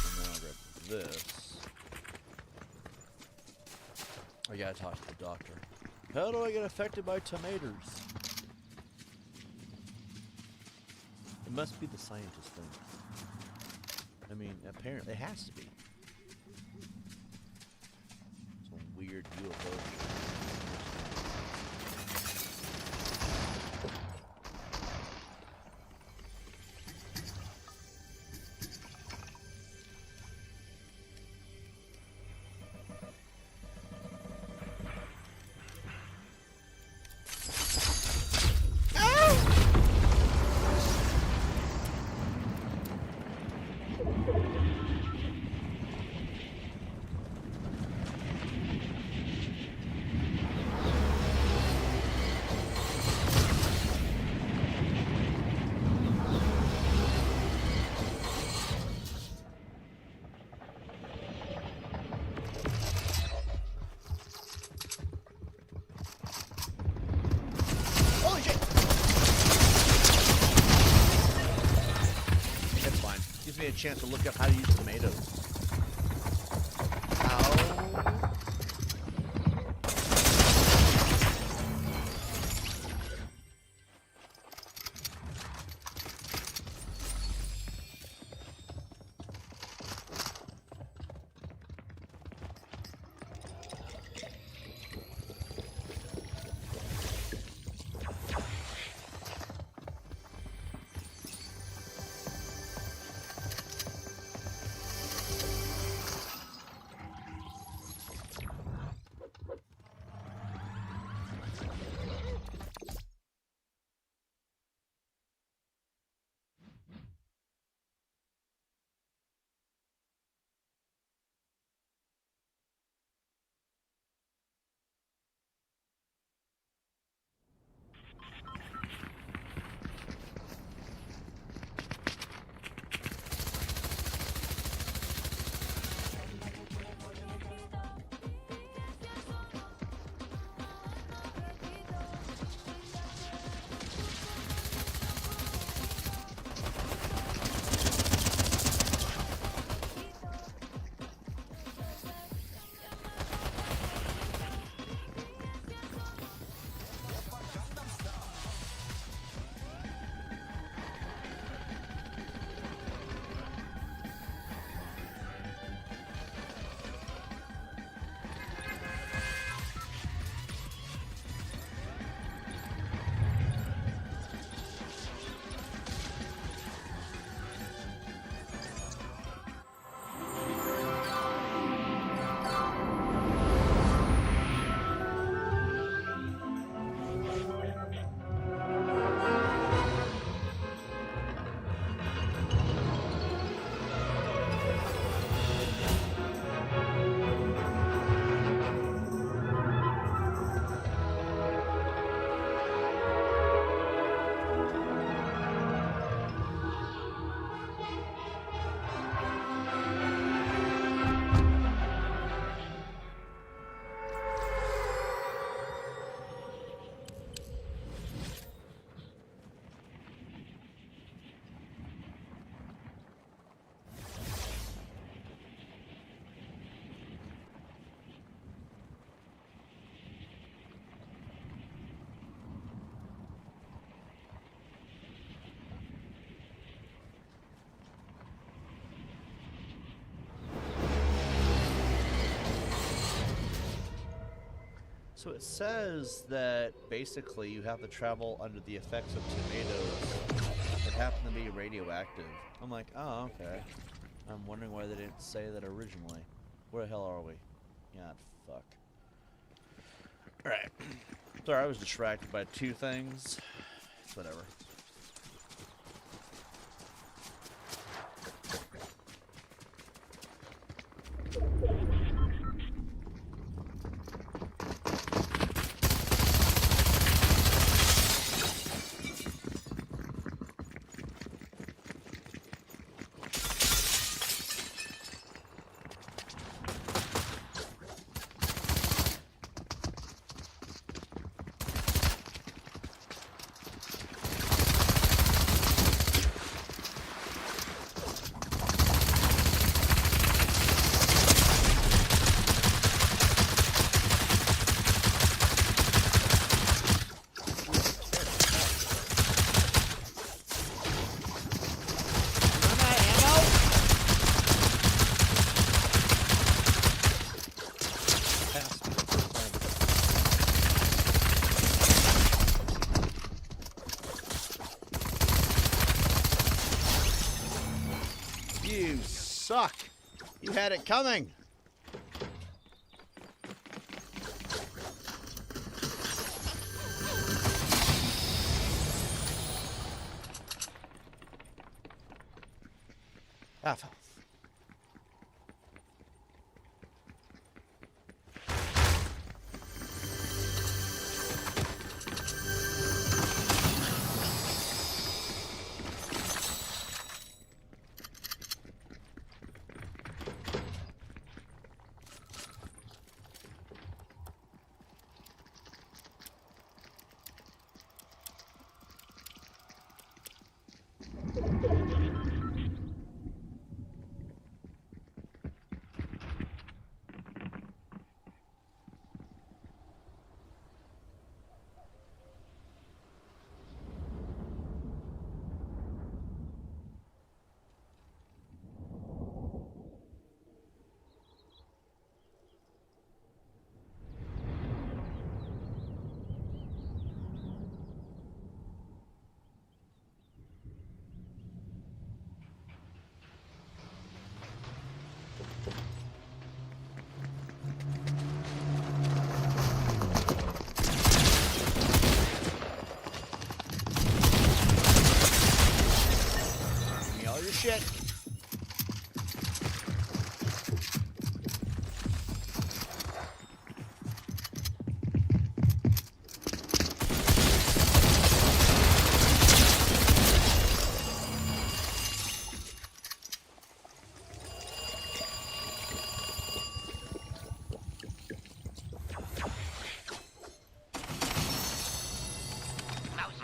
And then I'll grab this. I gotta talk to the doctor. How do I get affected by tomatoes? It must be the scientist thing. I mean, apparently it has to be. Some weird UFO shit. chance to look up how to use tomatoes. How? So it says that basically you have to travel under the effects of tomatoes that happen to be radioactive. I'm like, oh, okay. I'm wondering why they didn't say that originally. Where the hell are we? God, fuck. Alright. Sorry, I was distracted by two things. It's whatever. You suck. You had it coming. Half health. shit.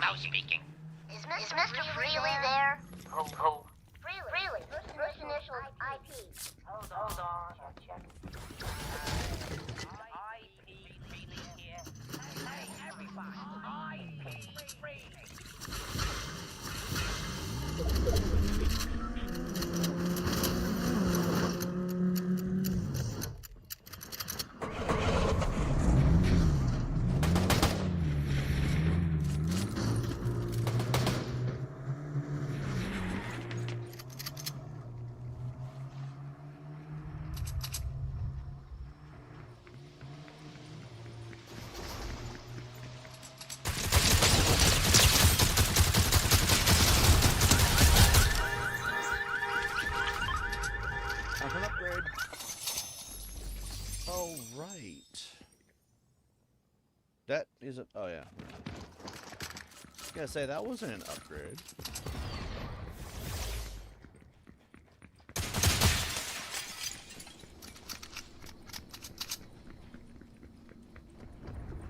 Mouse speaking. Is Mr. Freely there? Who? Freely. First initial IP. Hold on. Check. IP Freely here. Hey, everybody. IP Freely. An upgrade. Oh, right. That isn't... Oh, yeah. I was gonna say, that wasn't an upgrade.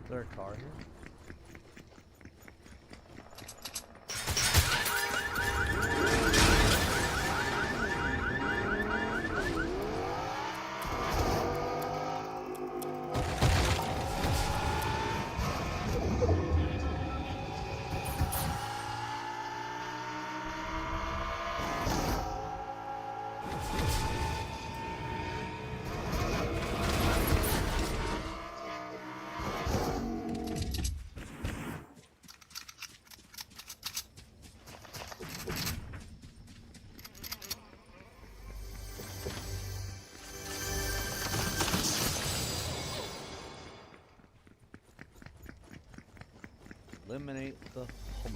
Is there a car here? Eliminate the homophobe.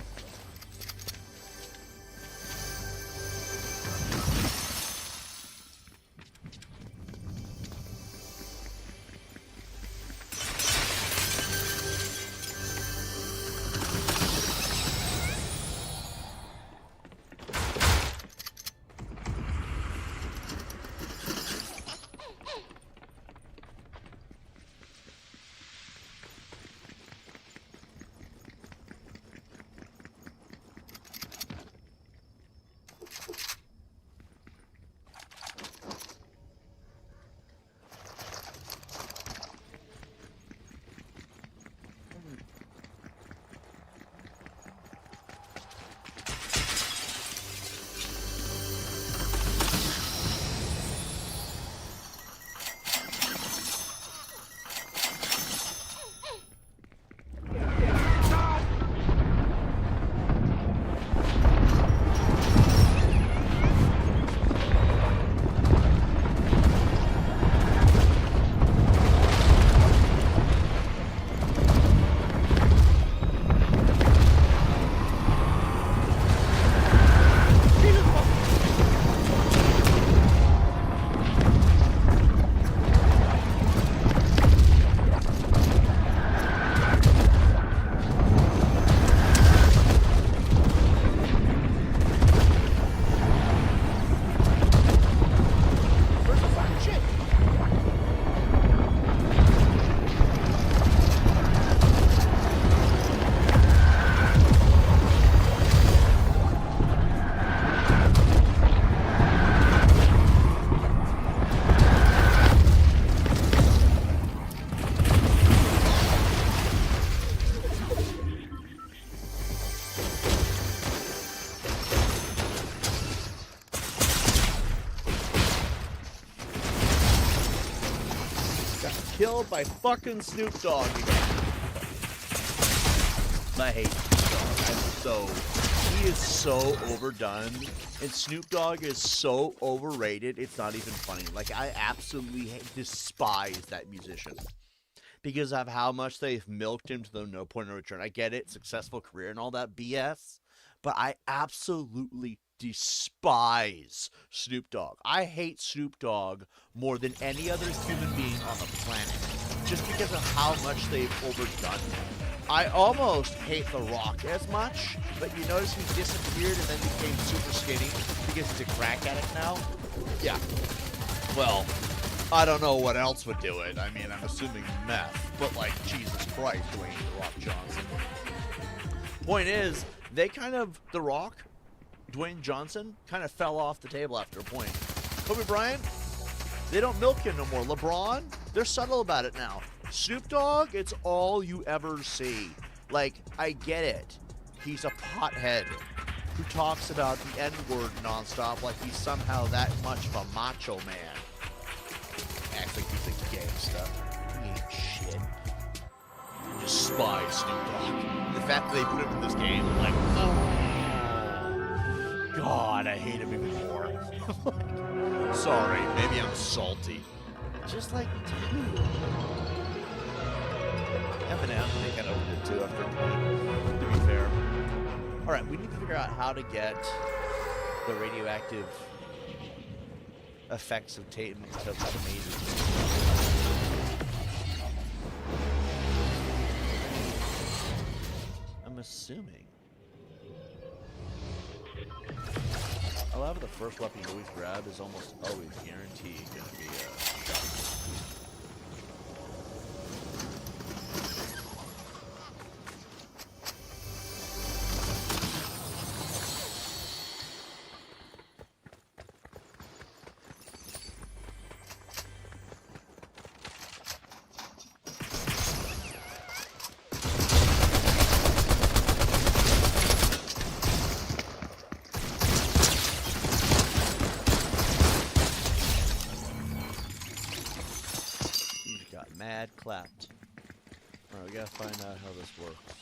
Killed by fucking Snoop Dogg again. I hate Snoop Dogg. He is so overdone, and Snoop Dogg is so overrated, it's not even funny. Like, I absolutely despise that musician because of how much they've milked him to the no point of return. I get it, successful career and all that BS, but I absolutely despise Snoop Dogg. I hate Snoop Dogg more than any other human being on the planet, just because of how much they've overdone him. I almost hate The Rock as much, but you notice he disappeared and then became super skinny because he's a crack addict now? Yeah. Well, I don't know what else would do it. I mean, I'm assuming meth, but like, Jesus Christ, Dwayne The Rock Johnson. Point is, they kind of, The Rock, Dwayne Johnson, kind of fell off the table after a point. Kobe Bryant, they don't milk him no more. LeBron, they're subtle about it now. Snoop Dogg, it's all you ever see. Like, I get it. He's a pothead who talks about the N-word nonstop like he's somehow that much of a macho man. Acts like he's a gangsta. He ain't shit. I despise Snoop Dogg. The fact that they put him in this game, I'm like, oh, God, I hate him even more. Sorry, maybe I'm salty. Just like, dude. Eminem, they kind of owned it too after a point, to be fair. Alright, we need to figure out how to get the radioactive effects of TiBBzTV. I'm assuming. However, the first weapon you always grab is almost always guaranteed going to be a shotgun. Mad clapped. Alright, we gotta find out how this works.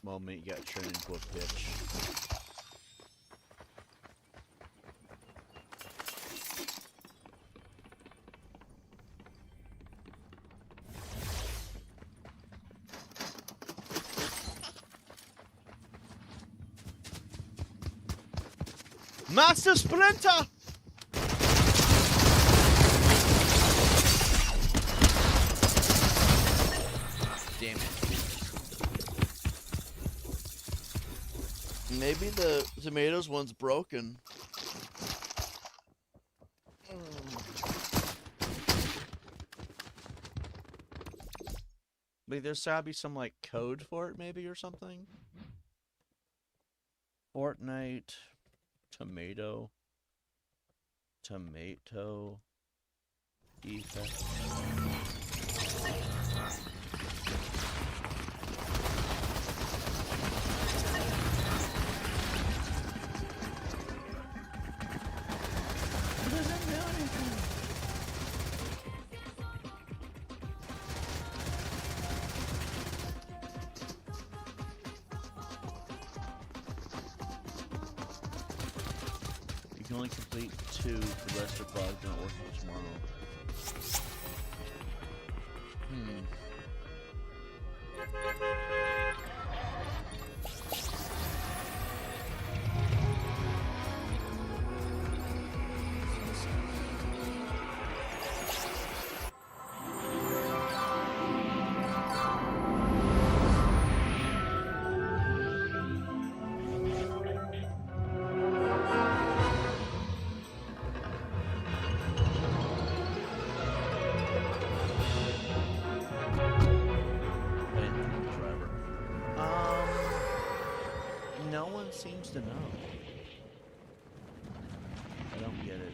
Moment you got turned into a bitch. Master Splinter! Damn it. Maybe the tomatoes one's broken. Like there's gotta be some like code for it maybe or something. Fortnite tomato effect. You can only complete 2. The rest are bugged and not working tomorrow. supposed to know? I don't get it.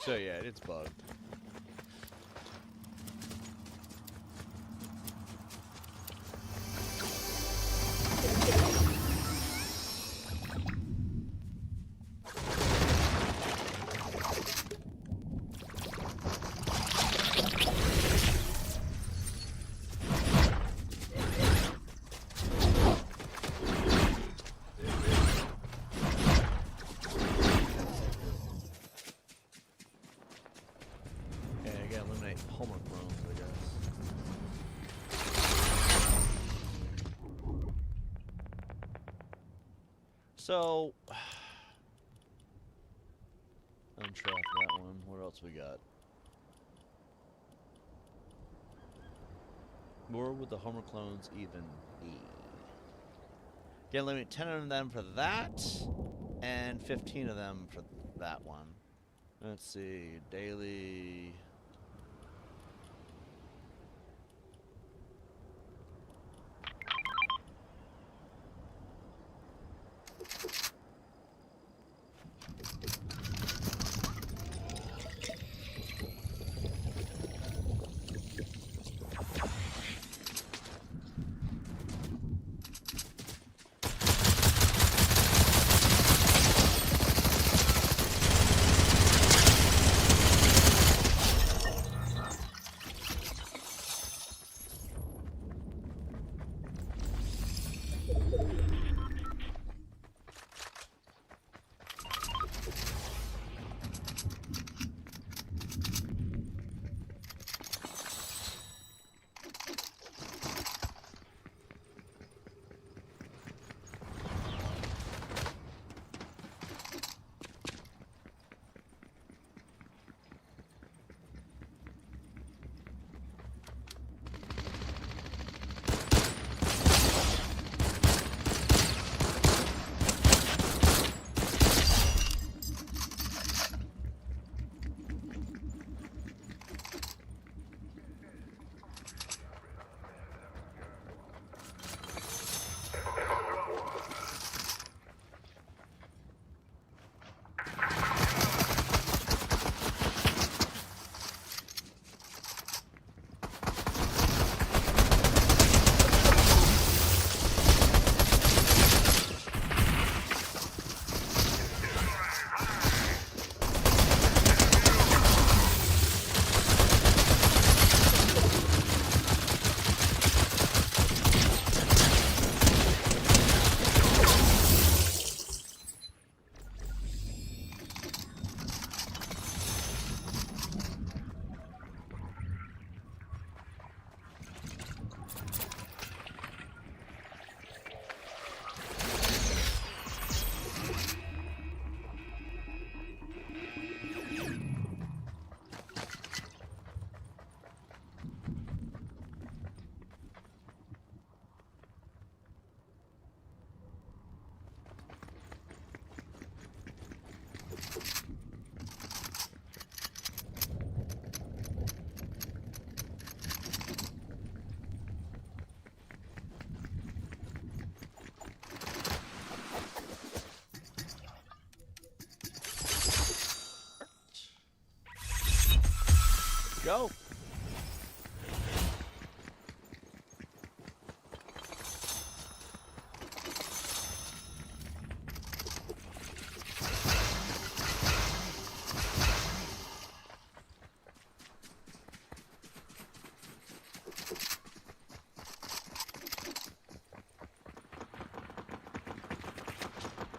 So yeah, it's bugged. Homework rooms, I guess. So, untrap that one. What else we got? Where would the Homer clones even be? Again, limit 10 of them for that, and 15 of them for that one. Let's see, daily. go.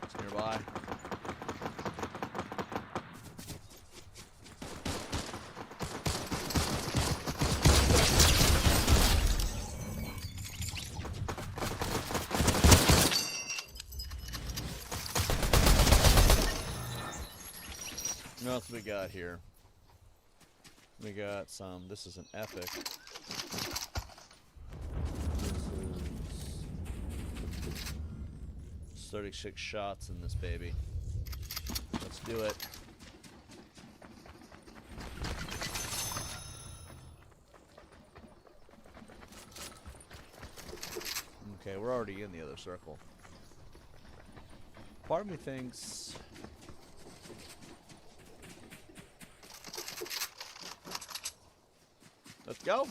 It's nearby. What else we got here? We got some. This is an epic. This is 36 shots in this baby. Let's do it. Okay, we're already in the other circle. Part of me thinks. Let's go.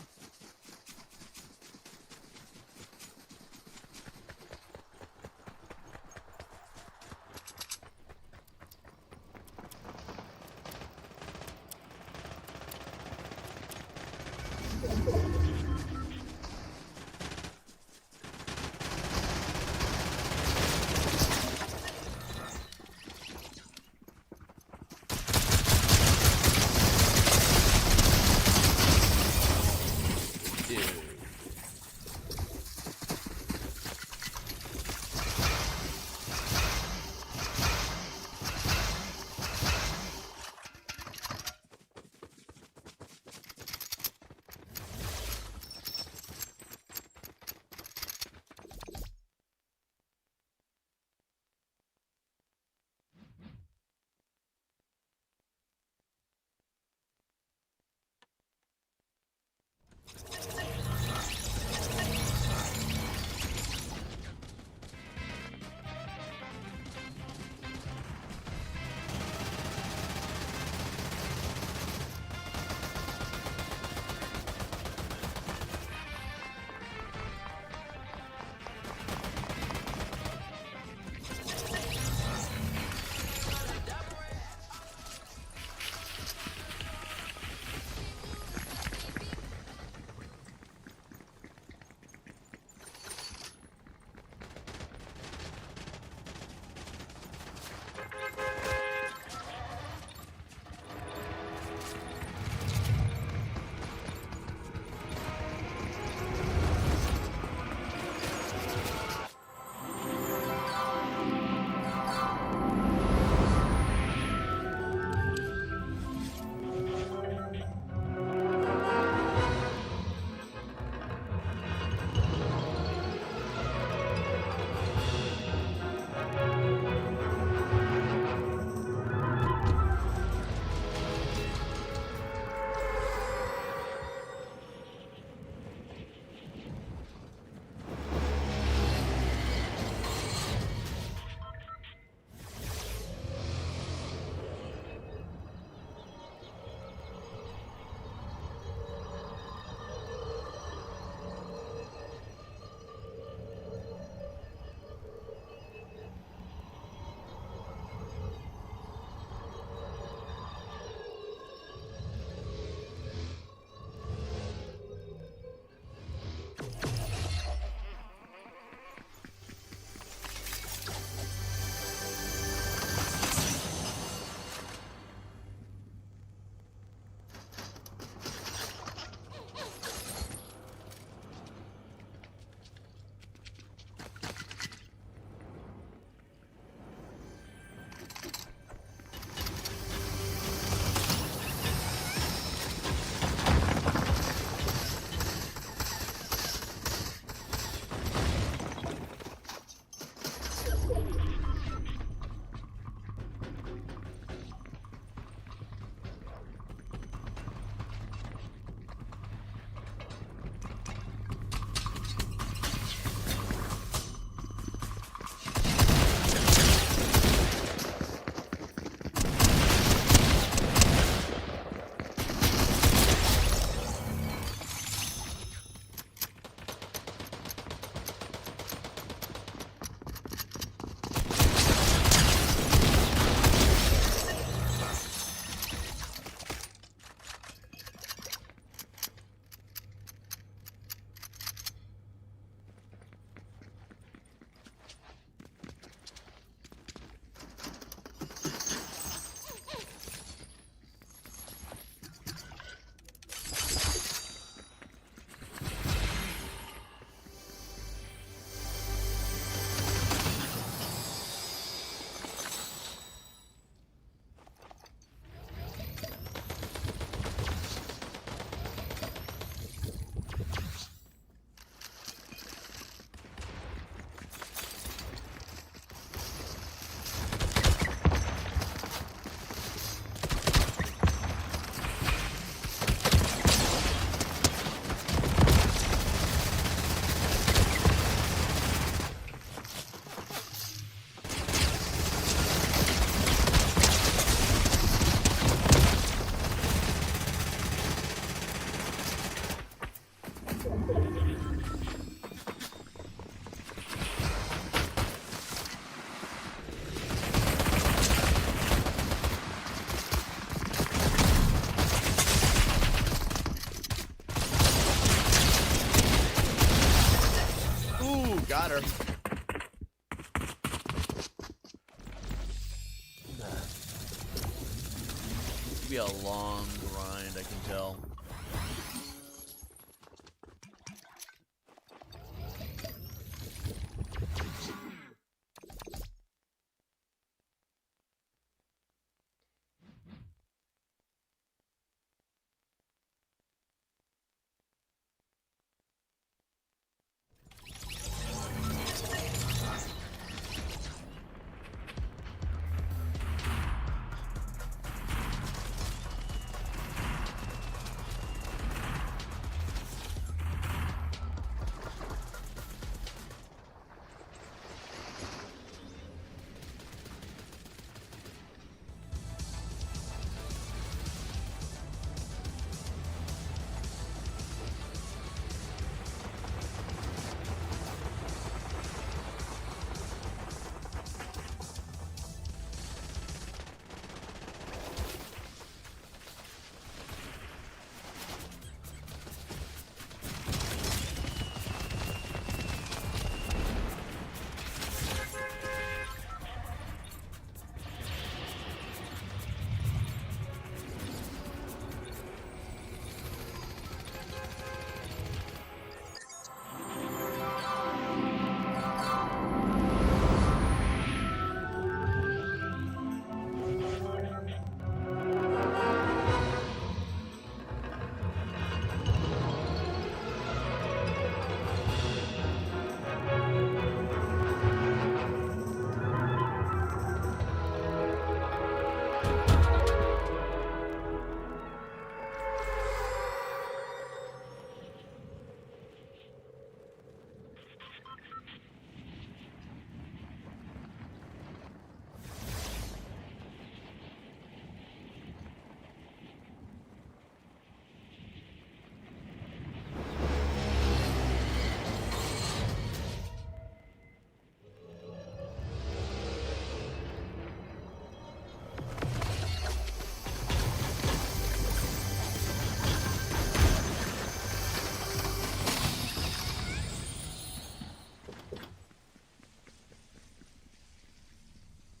matter. It'll be a long grind, I can tell.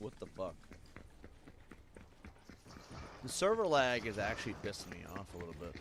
What the fuck? The server lag is actually pissing me off a little bit.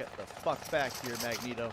Get the fuck back here, Magneto.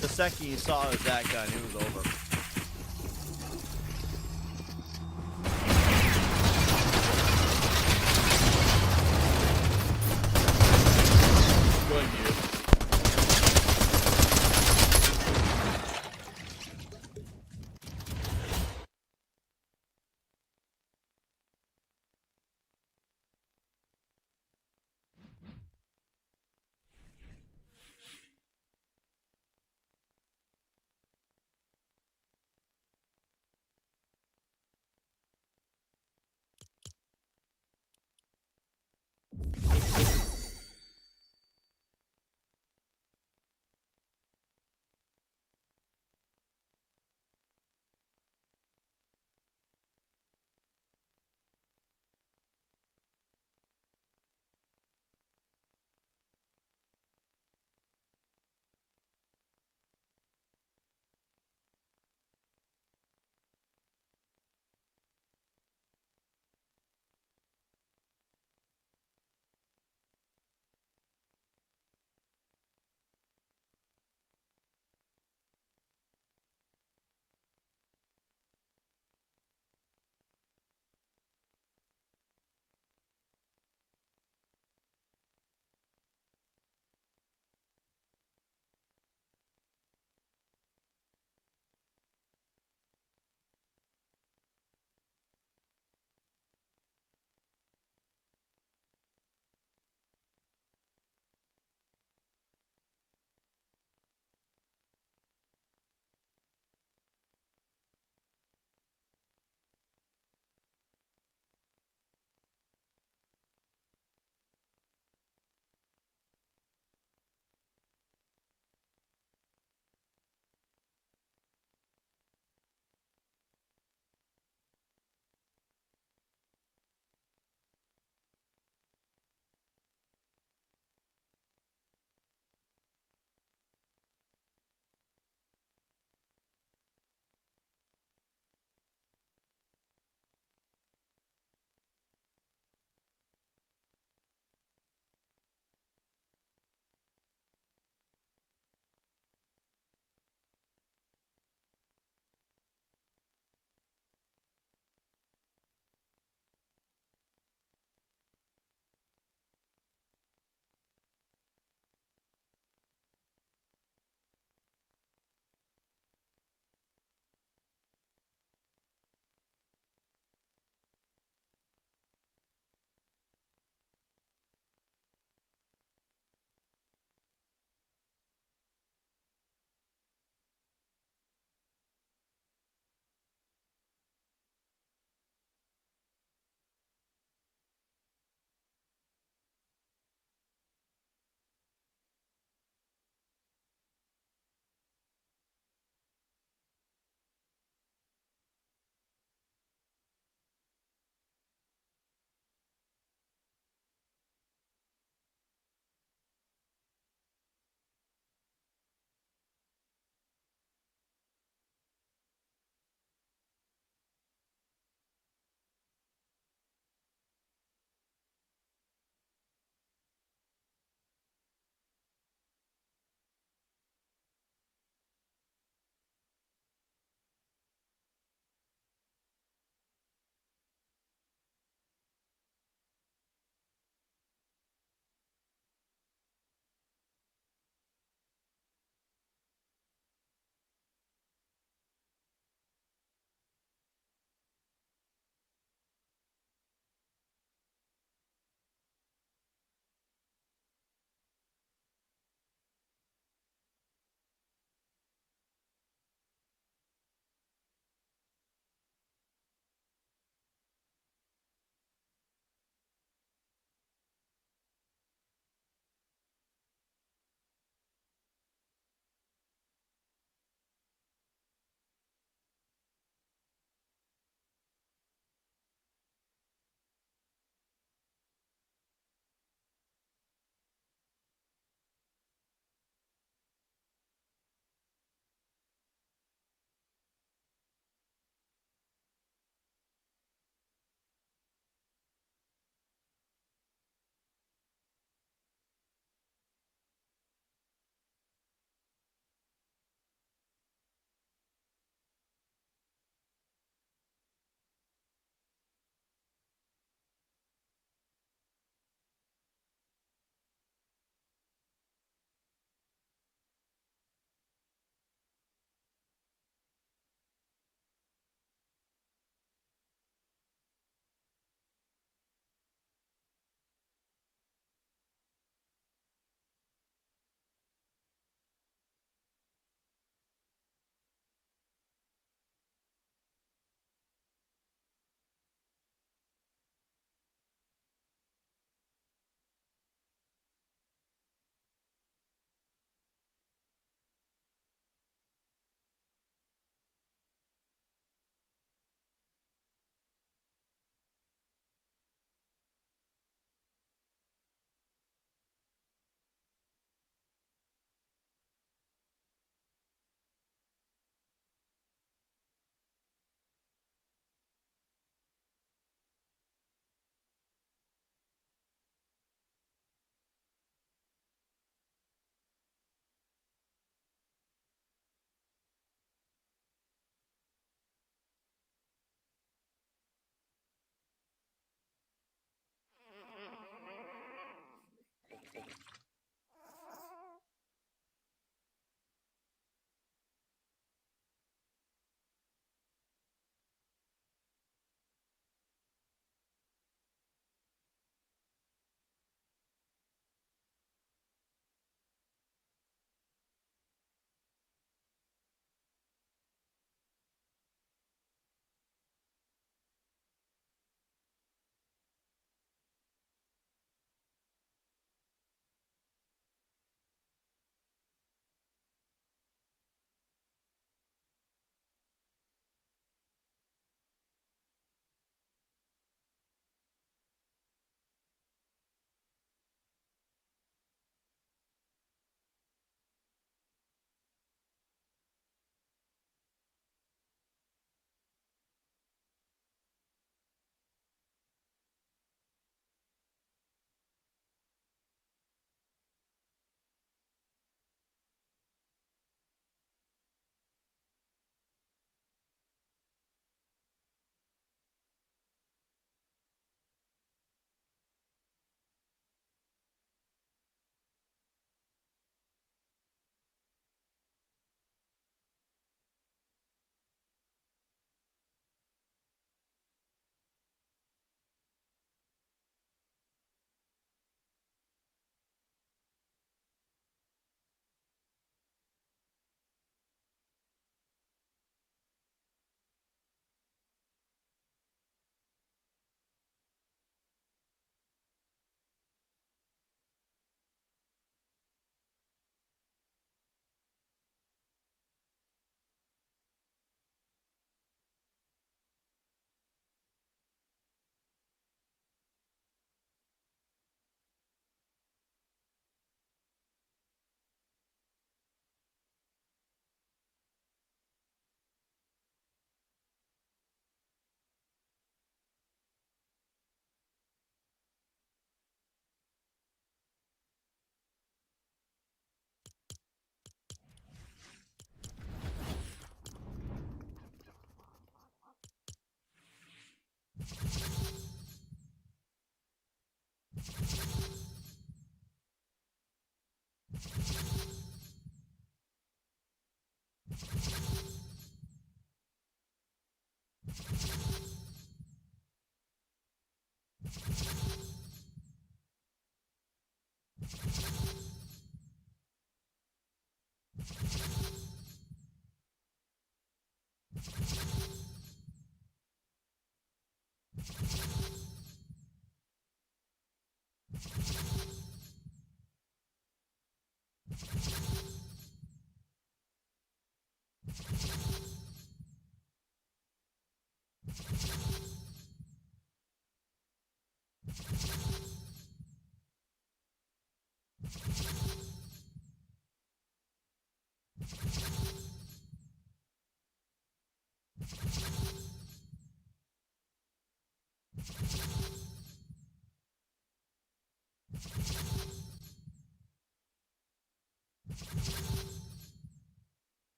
The second you saw it was that guy, and it was over. Good, you.